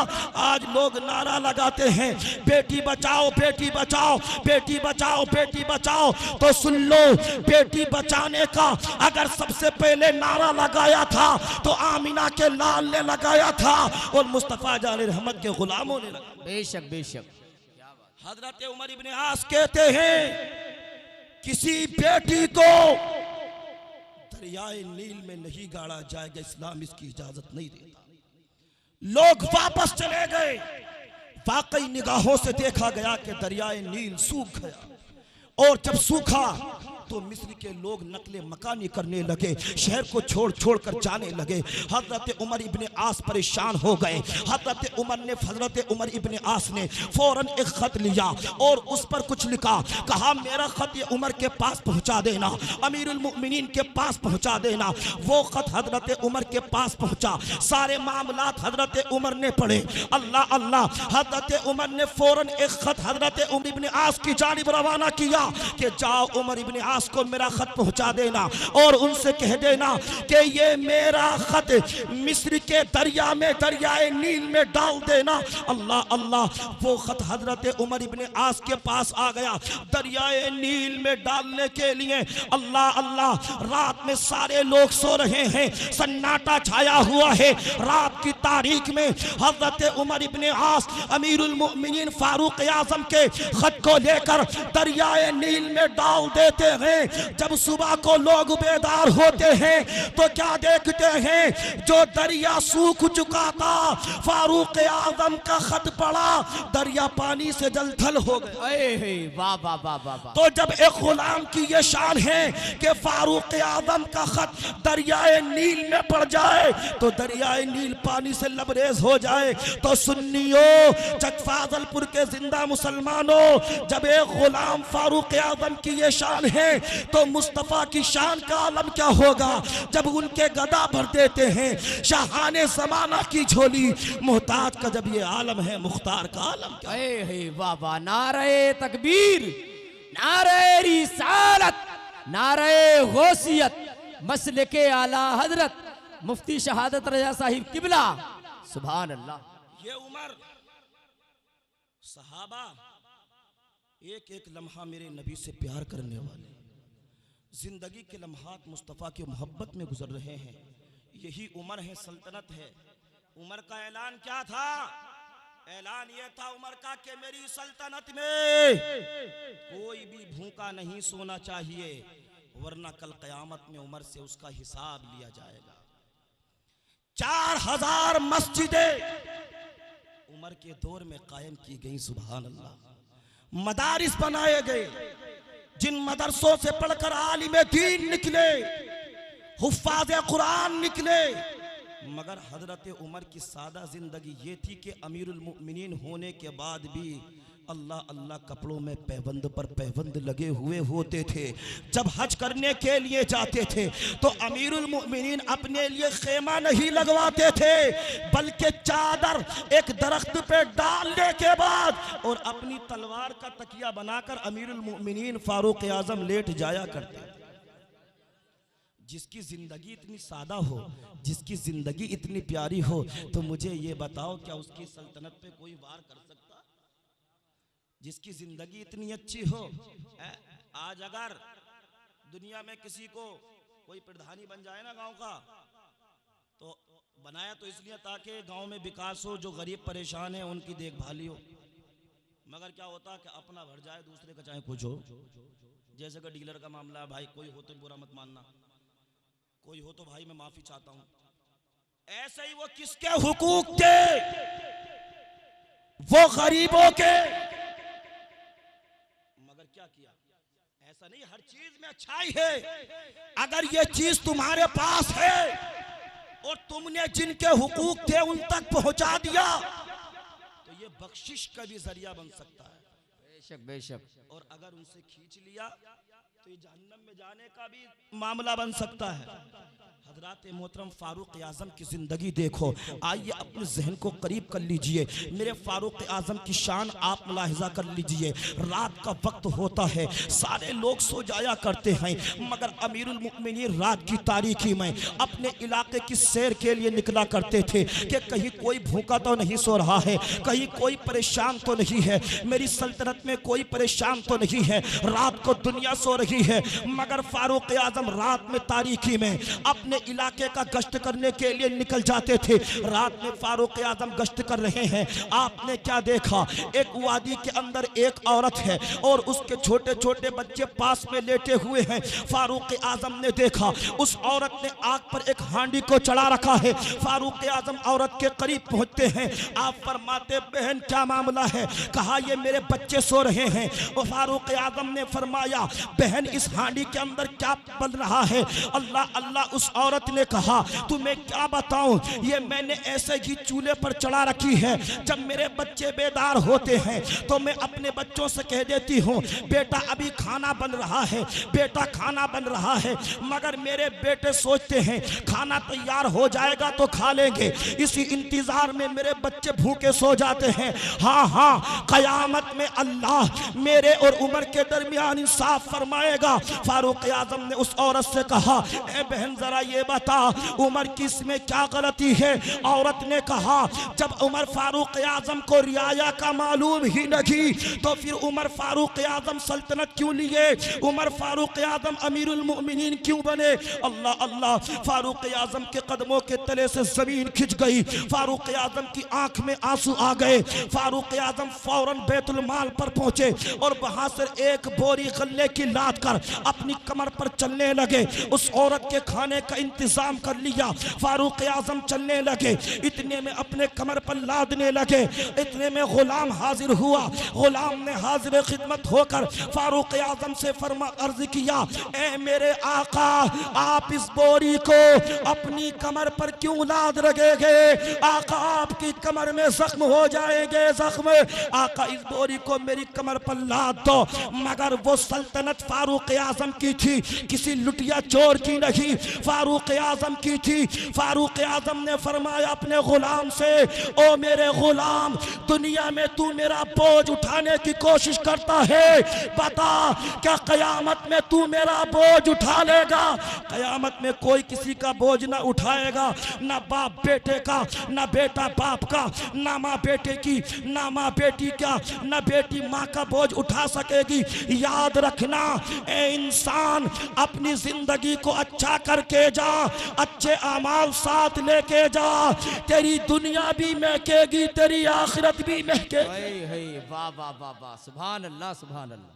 आज लोग नारा लगाते हैं, बेटी बचाओ, बेटी बचाओ, बेटी बचाओ, बेटी बचाओ। तो सुन लो, बेटी बचाने का अगर सबसे पहले नारा लगाया था तो आमिना के लाल ने लगाया था और मुस्तफा जाने रहमत के गुलामों ने लगाया। बेशक बेशक। हजरत उमर इब्ने आस कहते हैं, किसी बेटी को दरियाए नील में नहीं गाड़ा जाएगा, इस्लाम इसकी इजाजत नहीं देता। लोग वापस चले गए। वाकई निगाहों से देखा गया कि दरियाए नील सूख गया, और जब सूखा तो मिस्र के लोग नकले मकानी करने लगे, शहर को छोड़ छोड़ कर जाने लगे। हजरत उमर इब्ने आस परेशान हो गए। हजरत उमर इब्ने आस ने फौरन एक खत लिया और उस पर कुछ लिखा। कहा, मेरा खत ये उमर के पास पहुंचा देना, अमीरुल मुमिनीन के पास पहुंचा देना। वो खत हजरत उमर के पास पहुंचा। सारे मामलात हजरत उमर ने पढ़े। अल्लाह अल्लाह, हजरत उमर ने फौरन एक खत हजरत उमर इब्ने आस की जानिब रवाना किया कि जाओ उमर इब्ने आस को मेरा खत पहुंचा देना और उनसे कह देना कि ये मेरा खत मिस्र के दरिया में, दरियाए नील में डाल देना। अल्लाह अल्लाह, वो खत हजरत उमर इब्ने आस के पास आ गया दरियाए नील में डालने के लिए। अल्लाह अल्लाह, रात में सारे लोग सो रहे हैं, सन्नाटा छाया हुआ है। रात की तारीख में हजरत उमर इब्ने आस अमीरुल मुमिनीन फारूक आजम के खत को लेकर दरियाए नील में डाल देते हैं। जब सुबह को लोग बेदार होते हैं तो क्या देखते हैं, जो दरिया सूख चुका था, फारूक आजम का खत पड़ा, दरिया पानी से जलथल हो गया। वाह वाह वाह वाह। तो जब एक गुलाम की ये शान है कि फारूक आजम का खत दरियाए नील में पड़ जाए तो दरियाए नील पानी से लबरेज हो जाए, तो सुन्नियों, चक फाजलपुर के जिंदा मुसलमानों, जब एक गुलाम फारूक आजम की ये शान है तो मुस्तफा की शान का आलम क्या होगा जब उनके गदा भर देते हैं शाहाने ज़माना की झोली। मोहताज का जब ये आलम है, मुख्तार का आलम क्या है। वाह वाह। नारे तकबीर, नारे रिसालत, नारे गौसियत, मसलके आला हजरत मुफ्ती शहादत रजा साहिब किबला, सुभान अल्लाह। ये उमर, सहाबा एक एक लम्हा मेरे नबी से प्यार करने वाले, जिंदगी के लम्हात मुस्तफ़ा की मोहब्बत में गुजर रहे हैं। यही उमर है, सल्तनत है। उमर का ऐलान क्या था? ऐलान ये था उमर का कि मेरी सल्तनत में कोई भी भूखा नहीं सोना चाहिए, वरना कल क़यामत में उमर से उसका हिसाब लिया जाएगा। 4000 मस्जिदें उमर के दौर में कायम की गई, सुभान अल्लाह। मदारिस बनाए गए, जिन मदरसों से पढ़कर आलिम दीन निकले, हुफ्फाज़ कुरान निकले। मगर हजरत उमर की सादा जिंदगी ये थी कि अमीरुल मुमिनीन होने के बाद भी अल्लाह अल्लाह कपड़ों में पैबंद पर पैबंद लगे हुए होते थे। जब हज करने के लिए जाते थे तो अमीरुल मुमिनीन अपने लिए खेमा नहीं लगवाते थे, बल्कि चादर एक दरख्त पे डालने के बाद और अपनी तलवार का तकिया बनाकर अमीरुल मुमिनीन फारूक आजम लेट जाया करते। जिसकी जिंदगी इतनी सादा हो, जिसकी जिंदगी इतनी प्यारी हो, तो मुझे ये बताओ क्या उसकी सल्तनत पे कोई वार कर सकता? जिसकी जिंदगी इतनी अच्छी हो। आज अगर दुनिया में किसी को कोई प्रधानी बन जाए ना गांव का, तो बनाया तो इसलिए ताकि गांव में विकास हो, जो गरीब परेशान है उनकी देखभाली हो। मगर क्या होता कि अपना भर जाए दूसरे का चाहे कुछ हो। जैसे कि डीलर का मामला है, भाई कोई हो तो बुरा मत मानना, कोई हो तो भाई मैं माफी चाहता हूं। ऐसे ही वो किसके हुकूक थे? वो गरीबों के। मगर क्या किया? ऐसा नहीं, हर चीज में अच्छाई है। अगर ये चीज तुम्हारे पास है और तुमने जिनके हुकूक थे उन तक पहुंचा दिया तो ये बख्शिश का भी जरिया बन सकता है। बेशक बेशक। और अगर उनसे खींच लिया तो ये जहन्नम में जाने का भी मामला बन सकता है। हजरात मोहतरम फारूक आजम की जिंदगी देखो, आइए अपने जहन को करीब कर लीजिए। मेरे फारूक आजम की शान आप मुलाहिजा कर लीजिए। रात का वक्त होता है, सारे लोग सो जाया करते हैं, मगर अमीरुल मुमिनीन रात की तारीकी में अपने इलाके की सैर के लिए निकला करते थे कि कहीं कोई भूखा तो नहीं सो रहा है, कहीं कोई परेशान तो नहीं है, मेरी सल्तनत में कोई परेशान तो नहीं है, रात को दुनिया सो रही है। मगर फारूक आजम रात में तारीकी में अपने इलाके का गश्त करने के लिए निकल जाते थे। रात में फारूक आजम गश्त कर रहे हैं, आपने क्या देखा? एक वादी के अंदर एक औरत है और उसके छोटे छोटे बच्चे पास में लेटे हुए हैं। फारूक आजम ने देखा उस औरत ने आग पर एक हांडी को चढ़ा रखा है। फारूक आजम औरत के करीब पहुंचते हैं, आप फरमाते बहन क्या मामला है? कहा ये मेरे बच्चे सो रहे हैं। और फारूक आजम ने फरमाया बहन इस हांडी के अंदर क्या बन रहा है? अल्लाह अल्लाह। उस औरत ने कहा तुम्हें क्या बताऊं, ये मैंने ऐसे ही चूल्हे पर चढ़ा रखी है। जब मेरे बच्चे बेदार होते हैं तो मैं अपने बच्चों से कह देती हूँ बेटा अभी खाना बन रहा है, बेटा खाना बन रहा है, मगर मेरे बेटे सोचते हैं खाना तैयार हो जाएगा तो खा लेंगे, इसी इंतजार में मेरे बच्चे भूखे सो जाते हैं। हाँ हाँ, कयामत में अल्लाह मेरे और उमर के दरमियान इंसाफ फरमाएगा। फारूक आजम ने उस औरत से कहा ए बहन जरा ये बता उमर की इसमें क्या गलती है? औरत ने कहा जब उमर फारूक आजम को रियाया का मालूम ही नहीं तो फिर उमर फारूक आजम सल्तनत क्यों लिए? उमर फारूक आजम अमीरुल मोमिनीन क्यों बने? अल्लाह अल्लाह। फारूक आजम के कदमों के तले से जमीन खिंच गई, फारूक आजम की आंख में आंसू आ गए। फारूक आजम फौरन बैतुल माल पर पहुंचे और वहां से एक बोरी गल्ले की लाद कर अपनी कमर पर चलने लगे। उस औरत के खाने का इंतजाम कर लिया, फारूक आजम चलने लगे। इतने में अपने कमर पर लादने लगे, इतने में गुलाम हाजिर हुआ। गुलाम ने हाजिर खिदमत होकर फारूक आजम से फरमा अर्ज किया ए मेरे आका आप इस बोरी को अपनी कमर पर क्यों लाद रखेंगे? आका आपकी कमर में जख्म हो जाएंगे, जख्म। आका इस बोरी को मेरी कमर पर लाद दो। मगर वो सल्तनत फारूक आजम की थी, किसी लुटिया चोर की नहीं, फारूक आजम की थी। फारूक आजम ने फरमाया अपने गुलाम से ओ मेरे गुलाम दुनिया में तू मेरा बोझ उठाने की कोशिश करता है, बता क्या कयामत में तू मेरा बोझ उठा लेगा? कयामत में कोई किसी का बोझ ना उठाएगा, ना बाप बेटे का, ना बेटा बाप का, ना माँ बेटे की, ना माँ बेटी का, ना बेटी माँ का बोझ उठा सकेगी। याद रखना ए इंसान अपनी जिंदगी को अच्छा करके जा, अच्छे अमाल साथ लेके जा, तेरी दुनिया भी महकेगी, तेरी आखिरत भी महकेगी। वाह वाह वाह वाह, सुभान अल्लाह सुभान अल्लाह।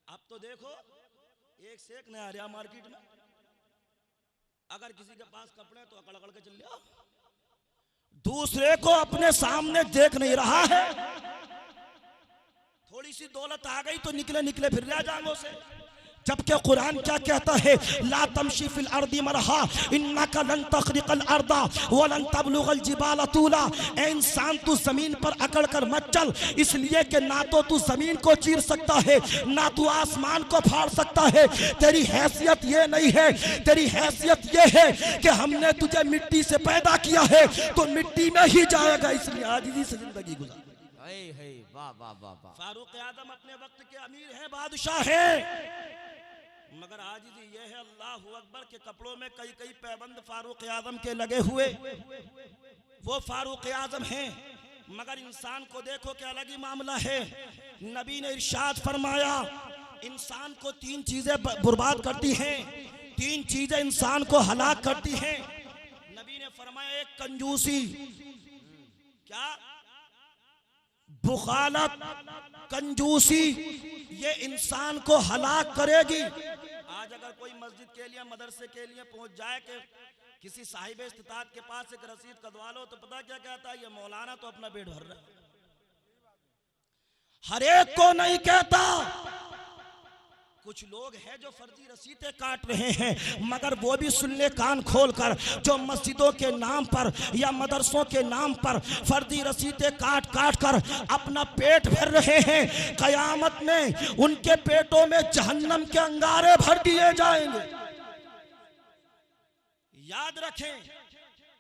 अब तो देखो एक से एक नया आया मार्केट में, अगर किसी के पास कपड़े तो अकड़ अकड़ के चल जाओ, दूसरे को अपने सामने देख नहीं रहा है। थोड़ी सी दौलत आ गई तो निकले निकले फिर रहा जांगों से। जबकि कुरान क्या कहता है ला तमशी फिल अर्दी मरहा इन्नका लन तखरिकल अर्दा वलन तबलुगल जिबाल तूला। ए इंसान तू जमीन पर अकड़ कर मत चल, इसलिए कि ना तो तू जमीन को चीर सकता है ना तू आसमान को फाड़ सकता है। तेरी हैसियत ये नहीं है, तेरी हैसियत ये है कि हमने तुझे मिट्टी से पैदा किया है तो मिट्टी में ही जाएगा, इसलिए आजिज़ी से जिंदगी गुजार। वाह वाह वाह वाह। फारूक आजम अपने वक्त के अमीर हैं, बादशाह हैं, मगर आजिज़ी ये है अल्लाहु अकबर के कपड़ों में कई कई पैबंद फारूक आजम के लगे हुए। वो फारूक आजम हैं, मगर इंसान को देखो क्या अलग ही मामला है। नबी ने इरशाद फरमाया इंसान को तीन चीजें बर्बाद करती हैं, तीन चीजें इंसान को हलाक करती हैं। नबी ने फरमाया एक कंजूसी, क्या? बुखालत, कंजूसी ये इंसान को हलाक करेगी। आज अगर कोई मस्जिद के लिए, मदरसे के लिए पहुंच जाए कि किसी साहिब इस्तिताअत के पास एक रसीद कदवा लो, तो पता क्या कहता है, ये मौलाना तो अपना पेट भर रहा है। हर एक को नहीं कहता, कुछ लोग हैं जो फर्जी रसीदें काट रहे हैं, मगर वो भी सुन ले कान खोलकर, जो मस्जिदों के नाम पर या मदरसों के नाम पर फर्जी रसीदें काट काट कर अपना पेट भर रहे हैं, कयामत में उनके पेटों में जहन्नम के अंगारे भर दिए जाएंगे। याद रखें,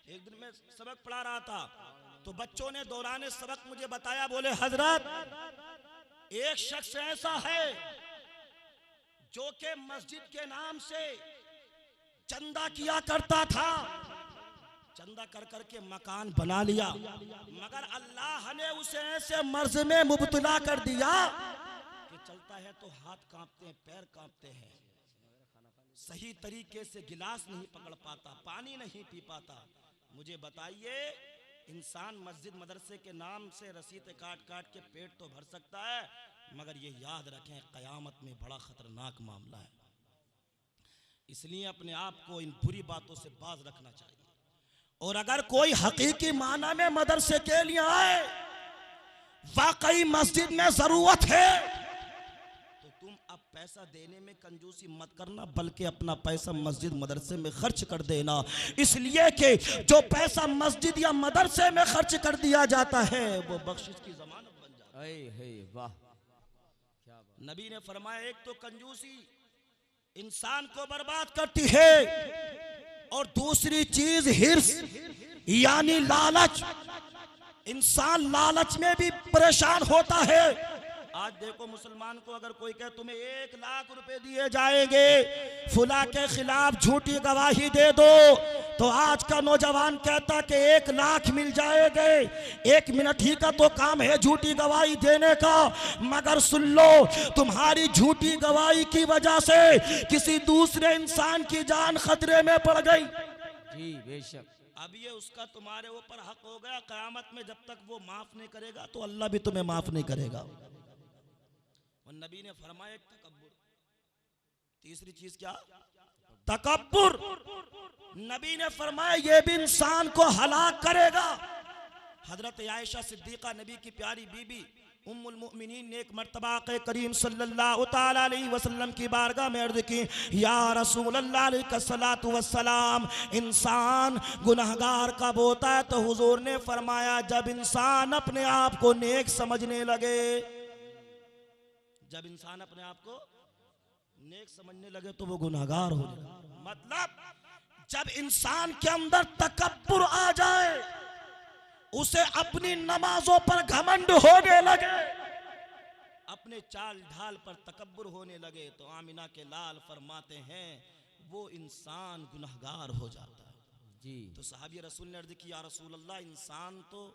एक दिन मैं सबक पढ़ा रहा था तो बच्चों ने दौरान सबक मुझे बताया, बोले हजरत एक शख्स ऐसा है जो के मस्जिद के नाम से चंदा किया करता था, चंदा कर करके मकान बना लिया, मगर अल्लाह ने उसे ऐसे मर्ज में मुब्तला कर दिया कि चलता है तो हाथ कांपते हैं, पैर कांपते हैं, सही तरीके से गिलास नहीं पकड़ पाता, पानी नहीं पी पाता। मुझे बताइए, इंसान मस्जिद मदरसे के नाम से रसीद काट काट के पेट तो भर सकता है, मगर ये याद रखें क़यामत में बड़ा खतरनाक मामला है। इसलिए अपने आप को इन बुरी बातों से बाज रखना चाहिए। और अगर कोई हकीकी माना में मदरसे के लिए आए, वाकई मस्जिद में जरूरत है, तो तुम अब पैसा देने में कंजूसी मत करना, बल्कि अपना पैसा मस्जिद मदरसे में खर्च कर देना। इसलिए कि जो पैसा मस्जिद या मदरसे में खर्च कर दिया जाता है वो बख्शिश की जमानत बन जाता है। वाह, नबी ने फरमाया, एक तो कंजूसी इंसान को बर्बाद करती है, और दूसरी चीज हिर्स यानी लालच, इंसान लालच में भी परेशान होता है। आज देखो मुसलमान को अगर कोई कहे तुम्हें 1 लाख रुपए दिए जाएंगे, फुला के खिलाफ झूठी गवाही दे दो, तो आज का नौजवान कहता कि 1 लाख मिल जाएंगे, 1 मिनट ही का तो काम है झूठी गवाही देने का। मगर सुन लो, तुम्हारी झूठी गवाही की वजह से किसी दूसरे इंसान की जान खतरे में पड़ गई। जी बेशक, अब ये उसका तुम्हारे ऊपर हक हो गया। क़यामत में जब तक वो माफ नहीं करेगा तो अल्लाह भी तुम्हें माफ नहीं करेगा। और नबी ने फरमाया तकब्बुर, तीसरी चीज क्या? तकब्बुर। नबी ने फरमाया ये भी इंसान को हलाक करेगा। हजरत आयशा सिद्दीका नबी की प्यारी बीबी उम्मुल मोमिनीन ने एक मर्तबा के करीम सल्लल्लाहु तआला अलैहि वसल्लम की बारगाह में अर्ज की, या रसूल अल्लाह अलैहिस्सलातु वस्सलाम, इंसान गुनहगार कब होता है? तो हुजूर ने फरमाया जब इंसान अपने आप को नेक समझने लगे। जब इंसान अपने आप को नेक समझने लगे तो वो गुनहगार हो जाए। मतलब जब इंसान के अंदर तकब्बुर आ जाए, उसे अपनी नमाजों पर घमंड होने लगे, अपने चाल ढाल पर तकब्बुर होने लगे, तो आमिना के लाल फरमाते हैं वो इंसान गुनहगार हो जाता है। जी। तो सहाबी रसूल ने अर्ज की, या रसूल अल्लाह, इंसान तो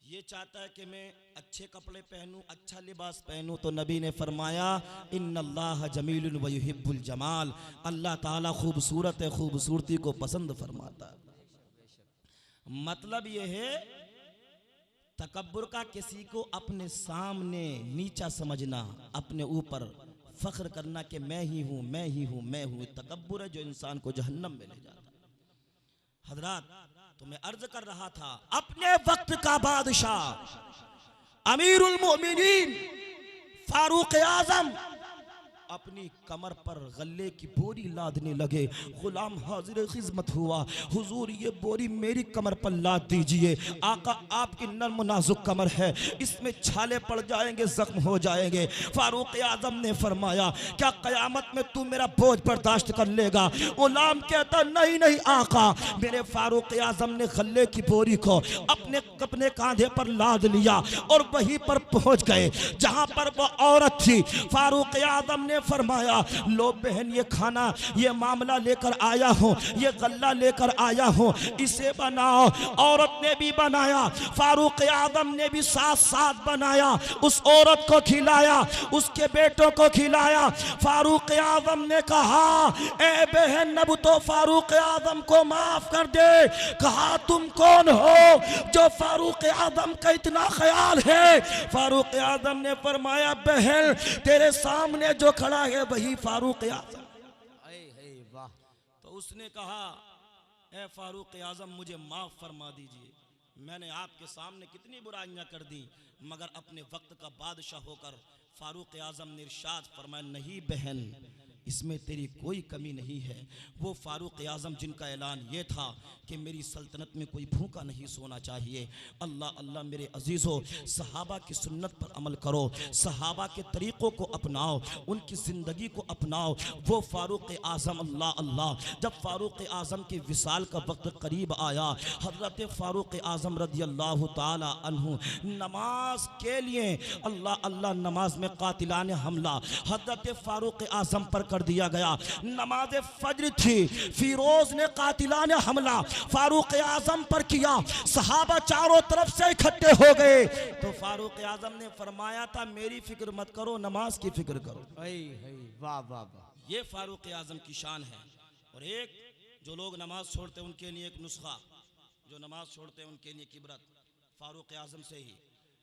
ये चाहता है कि मैं अच्छे कपड़े पहनूं, अच्छा लिबास पहनूं। तो नबी ने फरमाया, इन्नल्लाह जमीलुन व युहिब्बुल जमाल, अल्लाह ताला खूबसूरत है, खूबसूरती को पसंद फरमाता है। मतलब यह है तकब्बुर का किसी को अपने सामने नीचा समझना, अपने ऊपर फख्र करना कि मैं ही हूं, मैं ही हूं, मैं हूं। तकब्बुर है जो इंसान को जहन्नम में ले जाता है। हजरात, तो मैं अर्ज कर रहा था, अपने वक्त का बादशाह अमीरुल मोमिनीन फारूक आजम अपनी कमर पर गल्ले की बोरी लादने लगे। गुलाम हाजिर खिदमत हुआ, हुजूर ये बोरी मेरी कमर पर लाद दीजिए। आका आपकी नर्म नाजुक कमर है, इसमें छाले पड़ जाएंगे, जख्म हो जाएंगे। फारूक आजम ने फरमाया, क्या कयामत में तू मेरा बोझ बर्दाश्त कर लेगा? गुलाम कहता, नहीं नहीं आका। मेरे फारूक आजम ने गल्ले की बोरी को अपने कांधे पर लाद लिया और वहीं पर पहुंच गए जहां पर वो औरत थी। फारूक आजम ने फरमाया, लो बहन ये खाना, ये मामला लेकर आया हूँ, ये गल्ला लेकर आया हूँ, इसे बनाओ। औरत ने भी बनाया, फारूक आजम ने भी साथ साथ बनाया, उस औरत को खिलाया, उसके बेटों को खिलाया। फारूक आजम ने कहा, ए बहन अब तो फारूक आजम को माफ कर दे। कहा, तुम कौन हो जो फारूक आजम का इतना ख्याल है? फारूक आजम ने फरमाया, बहन तेरे सामने जो खड़ा है वही फारूक आजम। वाह। तो उसने कहा, ए फारूक आजम मुझे माफ फरमा दीजिए, मैंने आपके सामने कितनी बुराइयां कर दी, मगर अपने वक्त का बादशाह होकर फारूक आजम ने इरशाद फरमाया, नहीं बहन इसमें तेरी कोई कमी नहीं है। वो फारूक आजम जिनका ऐलान ये था कि मेरी सल्तनत में कोई भूखा नहीं सोना चाहिए। अल्लाह अल्लाह मेरे अजीज़ों, सहाबा की सुन्नत पर अमल करो, सहाबा के तरीक़ों को अपनाओ, उनकी ज़िंदगी को अपनाओ। वो फारूक आजम, अल्लाह अल्लाह, जब फारूक आजम के विसाल का वक्त करीब आया, हज़रत फारूक आजम रज़ियल्लाहु ताला अन्हु नमाज के लिए, अल्लाह अल्लाह, नमाज में कातिलाने हमला हज़रत फारूक आजम पर कर दिया गया। नमाज फज्र थी, फिरोज ने कातिलाने हमला फारूक आजम पर किया। सहाबा चारों तरफ से इकट्ठे हो गए। तो फारूक आजम ने फरमाया था, मेरी फिक्र मत करो, नमाज की फिक्र करो। वाह वाह वाह। ये फारूक आजम की शान है। और एक जो लोग नमाज छोड़ते हैं उनके लिए एक नुस्खा, जो नमाज छोड़ते हैं उनके लिए किबरत फारूक आजम से ही।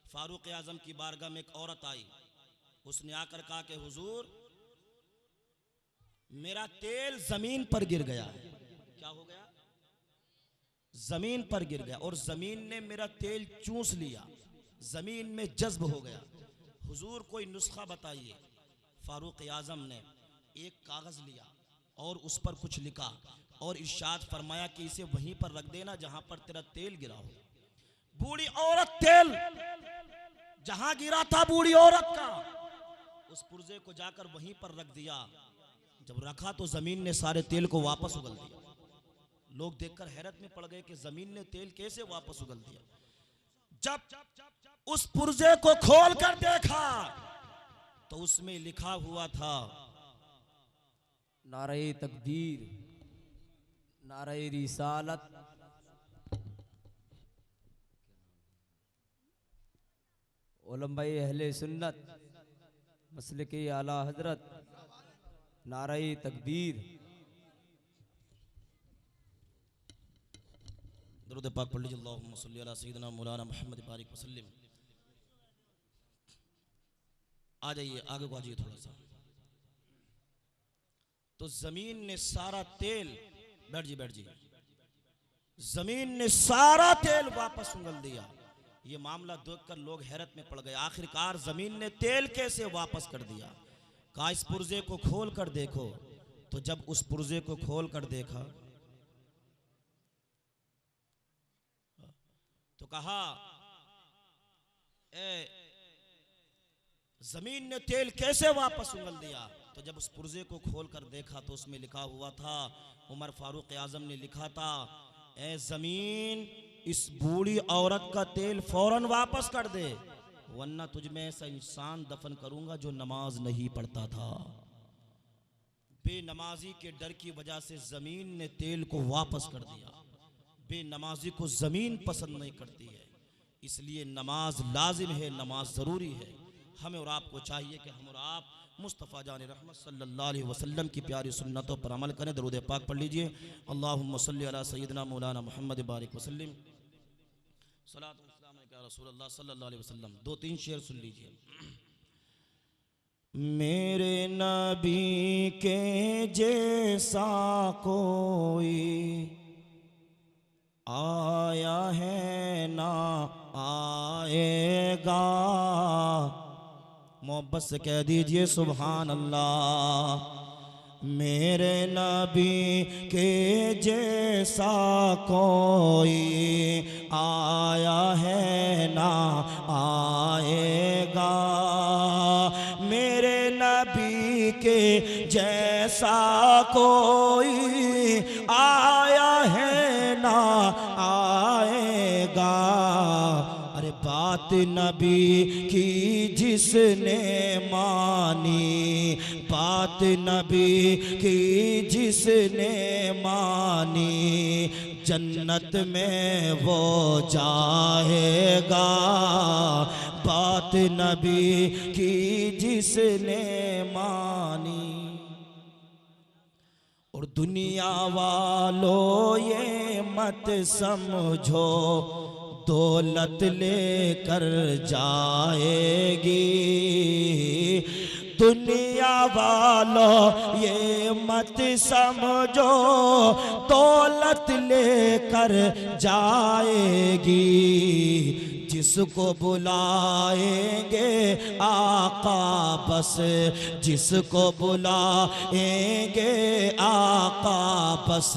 फारूक आजम की बारगाह में एक औरत आई, उसने आकर कहा कि हुजूर मेरा तेल जमीन पर गिर गया है। क्या हो गया? जमीन पर गिर गया और जमीन ने मेरा तेल चूस लिया, जमीन में जज्ब हो गया। हुजूर कोई नुस्खा बताइए। फारूक आजम ने एक कागज लिया और उस पर कुछ लिखा और इरशाद फरमाया कि इसे वहीं पर रख देना जहां पर तेरा तेल गिरा हो। बूढ़ी औरत, तेल जहां गिरा था बूढ़ी औरत का, उस पुर्जे को जाकर वहीं पर रख दिया। जब रखा तो जमीन ने सारे तेल को वापस उगल दिया। लोग देखकर हैरत में पड़ गए कि जमीन ने तेल कैसे वापस उगल दिया। जब उस पुर्जे को खोल कर देखा तो उसमें लिखा हुआ था, नारे तकबीर, नारे रिसालत, उलमाए अहले सुन्नत, मसलके आला हजरत, नारे तकबीर। दरूद पाक पढ़ लीजिए, अल्लाहुम्मा सल्ली अला सय्यिदिना मौलाना मुहम्मद बारिक वसल्लम। आ जाइए, आगे को आ जाइए थोड़ा सा। तो जमीन ने सारा तेल, बैठ जी, जमीन ने सारा तेल वापस उगल दिया। ये मामला देखकर लोग हैरत में पड़ गए। आखिरकार जमीन ने तेल कैसे वापस कर दिया? कहा, इस पुर्जे को खोल कर देखो। तो जब उस पुर्जे को खोल कर देखा तो कहा, जमीन ने तेल कैसे वापस उगल दिया? तो जब उस पुर्जे को खोल कर देखा तो उसमें लिखा हुआ था, उमर फारूक आजम ने लिखा था, ए जमीन इस बूढ़ी औरत का तेल फौरन वापस कर दे, वरना तुझमें ऐसा इंसान दफन करूंगा जो नमाज नहीं पढ़ता था। बेनमाजी के डर की वजह से जमीन ने तेल को वापस कर दिया। बेनमाजी को जमीन पसंद नहीं करती है, इसलिए नमाज लाजिम है, नमाज ज़रूरी है। हमें और आपको चाहिए कि हम और आप मुस्तफ़ा जान रहमत सल्लल्लाहु अलैहि वसल्लम की प्यारी सुन्नतों पर अमल करें। दरूद पाक पढ़ लीजिए, अल्लाहुम्मा सल्ली अला सय्यिदिना मौलाना मुहम्मद बारिक वसल्लम, सलात व सलाम अलैका रसूलुल्लाह सल्लल्लाहु अलैहि वसल्लम। 2-3 शेर सुन लीजिए। मेरे नबी के जैसा कोई आया है ना आएगा। मोहब्बत से कह दीजिए सुभान अल्लाह। मेरे नबी के जैसा कोई आया है ना आएगा। मेरे नबी के जैसा कोई आया है ना आएगा। अरे बात बात नबी की जिसने मानी, बात नबी की जिसने मानी, जन्नत में वो जाएगा। बात नबी की जिसने मानी। और दुनिया वालों ये मत समझो दौलत लेकर जाएगी। दुनिया वालों ये मत समझो दौलत लेकर जाएगी। जिसको बुलाएंगे आका बस, जिसको बुलाएंगे आका बस,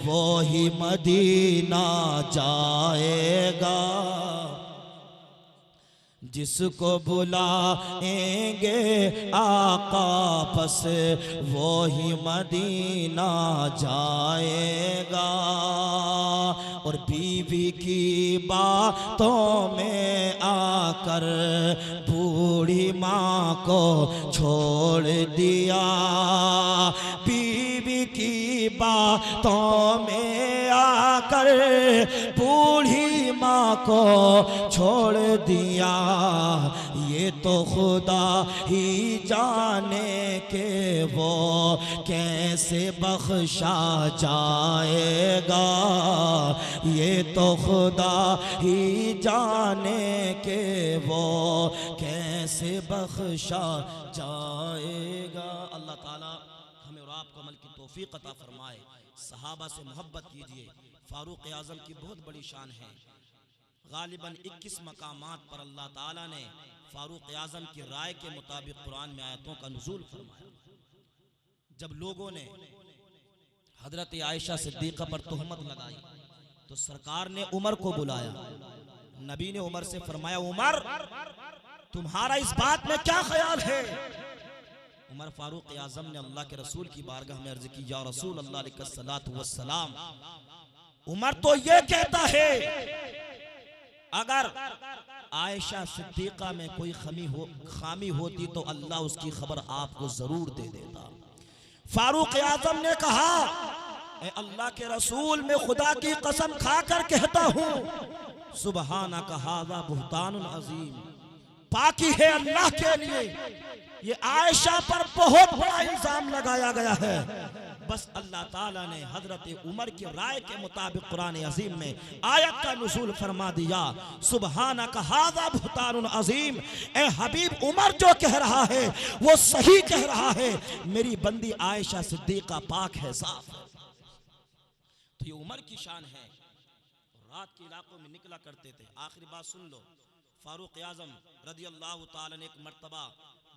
वो ही मदीना जाएगा। जिसको बुलाएंगे आका बस, वो ही मदीना जाएगा। और बीवी की बातों में आकर बूढ़ी माँ को छोड़ दिया। बीवी की बातों में आकर बूढ़ी माँ को छोड़ दिया। ये तो खुदा ही जाने के वो कैसे बख्शा जाएगा। ये तो खुदा ही जाने के वो कैसे बख्शा जाएगा। अल्लाह ताला हमें और आपको अमल की तौफीक अता फरमाए। सहाबा से मोहब्बत कीजिए। फारूक आज़म की बहुत बड़ी शान है। गालिबन 21 मकामात पर अल्लाह ताला ने फारूक आज़म की राय के मुताबिक कुरान में आयतों का नुज़ूल फरमाया। जब लोगों ने हजरत आयशा सिद्दीक़ा पर तोहमत लगाई तो सरकार ने उमर को बुलाया। नबी ने उमर से फरमाया, उमर तुम्हारा इस बात में क्या ख्याल है? उमर फारूक आज़म ने अल्लाह के रसूल की बारगाह में अर्ज की, या रसूल अल्लाह अलैहिस्सलातु वस्सलाम, उमर तो ये कहता है अगर आयशा सिद्दीक़ा में कोई खामी होती तो अल्लाह उसकी खबर आपको जरूर दे देता। फारूक आज़म ने कहा, ए अल्लाह के रसूल, मैं खुदा की कसम खाकर कहता हूँ, सुबहानक हाज़ा बुहतानुन अज़ीम, पाकी है अल्लाह के लिए, ये आयशा पर बहुत बड़ा इल्जाम लगाया गया है। बस अल्लाह ताला ने हजरत उमर की राय के मुताबिक कुरान अजीम में आयत का नुज़ूल फरमा दिया, सुबहानक हाज़ा बुहतानुन अज़ीम। ए हबीब, उमर जो कह रहा है वो सही कह रहा है, मेरी बंदी आयशा सिद्दीक़ा पाक है, साफ है। तो ये उमर की शान है। रात के इलाकों में निकला करते थे। आखिरी बात सुन लो, फारूक आज़म रज़ियल्लाहु ताला ने एक मर्तबा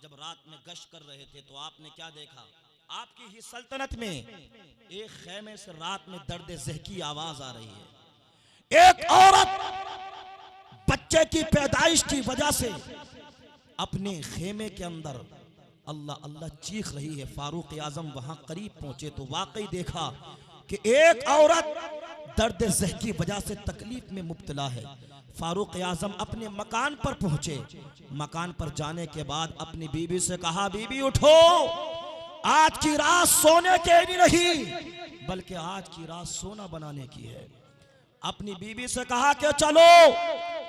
जब रात में गश्त कर रहे थे तो आपने क्या देखा, आपकी ही सल्तनत में एक खेमे से रात में दर्द ज़ह की आवाज आ रही है। एक औरत बच्चे की पैदाइश की वजह से अपने खेमे के अंदर अल्लाह अल्लाह चीख रही है। फारूक आज़म वहां करीब पहुंचे तो वाकई देखा कि एक औरत दर्द ज़ह की वजह से तकलीफ में मुब्तला है। फारूक आज़म अपने मकान पर पहुंचे। मकान पर जाने के बाद अपनी बीवी से कहा, बीवी उठो, आज की रात सोने के लिए नहीं बल्कि आज की रात सोना बनाने की है। अपनी बीवी से कहा कि चलो,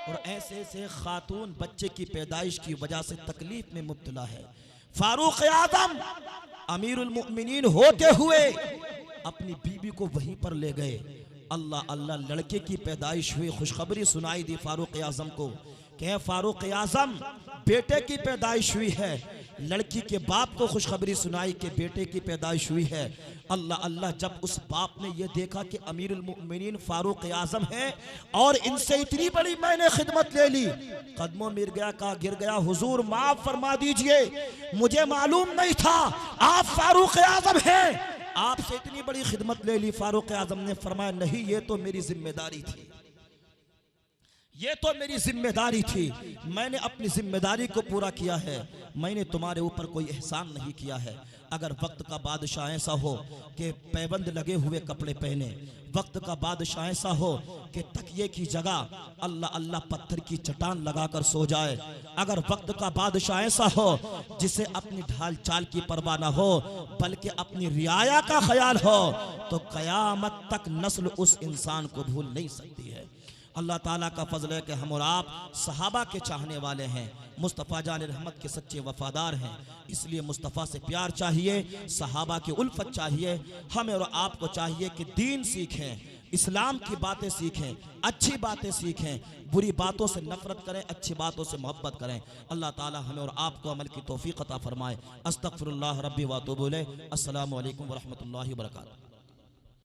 और ऐसे ऐसे खातून बच्चे की पैदाइश की वजह से तकलीफ में मुब्तला है। फारूक आज़म अमीरुल मुमिनीन होते हुए अपनी बीवी को वहीं पर ले गए। अल्लाह अल्लाह, लड़के की पैदाइश हुई, खुशखबरी सुनाई दी फारूक आज़म को कि फारूक आज़म, बेटे की पैदाइश हुई है। लड़की के बाप को खुशखबरी सुनाई कि बेटे की पैदाइश हुई है। अल्लाह अल्लाह, जब उस बाप ने यह देखा कि अमीरुल मुमिनीन फारूक आज़म है और इनसे इतनी बड़ी मैंने खिदमत ले ली, कदमों में गिर गया, हुजूर माफ फरमा दीजिए, मुझे मालूम नहीं था आप फारूक आज़म हैं, आपसे इतनी बड़ी खिदमत ले ली। फारूक आज़म ने फरमाया, नहीं, ये तो मेरी जिम्मेदारी थी, ये तो मेरी जिम्मेदारी थी, मैंने अपनी जिम्मेदारी को पूरा किया है, मैंने तुम्हारे ऊपर कोई एहसान नहीं किया है। अगर वक्त का बादशाह ऐसा हो कि पैबंद लगे हुए कपड़े पहने, वक्त का बादशाह ऐसा हो कि तकिए की जगह अल्लाह अल्लाह पत्थर की चट्टान लगाकर सो जाए, अगर वक्त का बादशाह ऐसा हो जिसे अपनी ढाल चाल की परवाह न हो बल्कि अपनी रियाया का ख्याल हो, तो कयामत तक नस्ल उस इंसान को भूल नहीं सकती है। अल्लाह ताला का फजल है कि हम और आप सहाबा के चाहने वाले हैं, मुस्तफ़ा जान रहमत के सच्चे वफादार हैं, इसलिए मुस्तफ़ा से प्यार चाहिए, सहाबा की उल्फत चाहिए। हमें और आपको चाहिए कि दीन सीखें, इस्लाम की बातें सीखें, अच्छी बातें सीखें, बुरी बातों से नफरत करें, अच्छी बातों से मोहब्बत करें। अल्लाह ताला हमें और आपको अमल की तौफीक अता फरमाए। अस्तगफिरुल्लाह रब्बी व अतूबु इलैह। अस्सलामु अलैकुम व रहमतुल्लाहि व बरकातहू।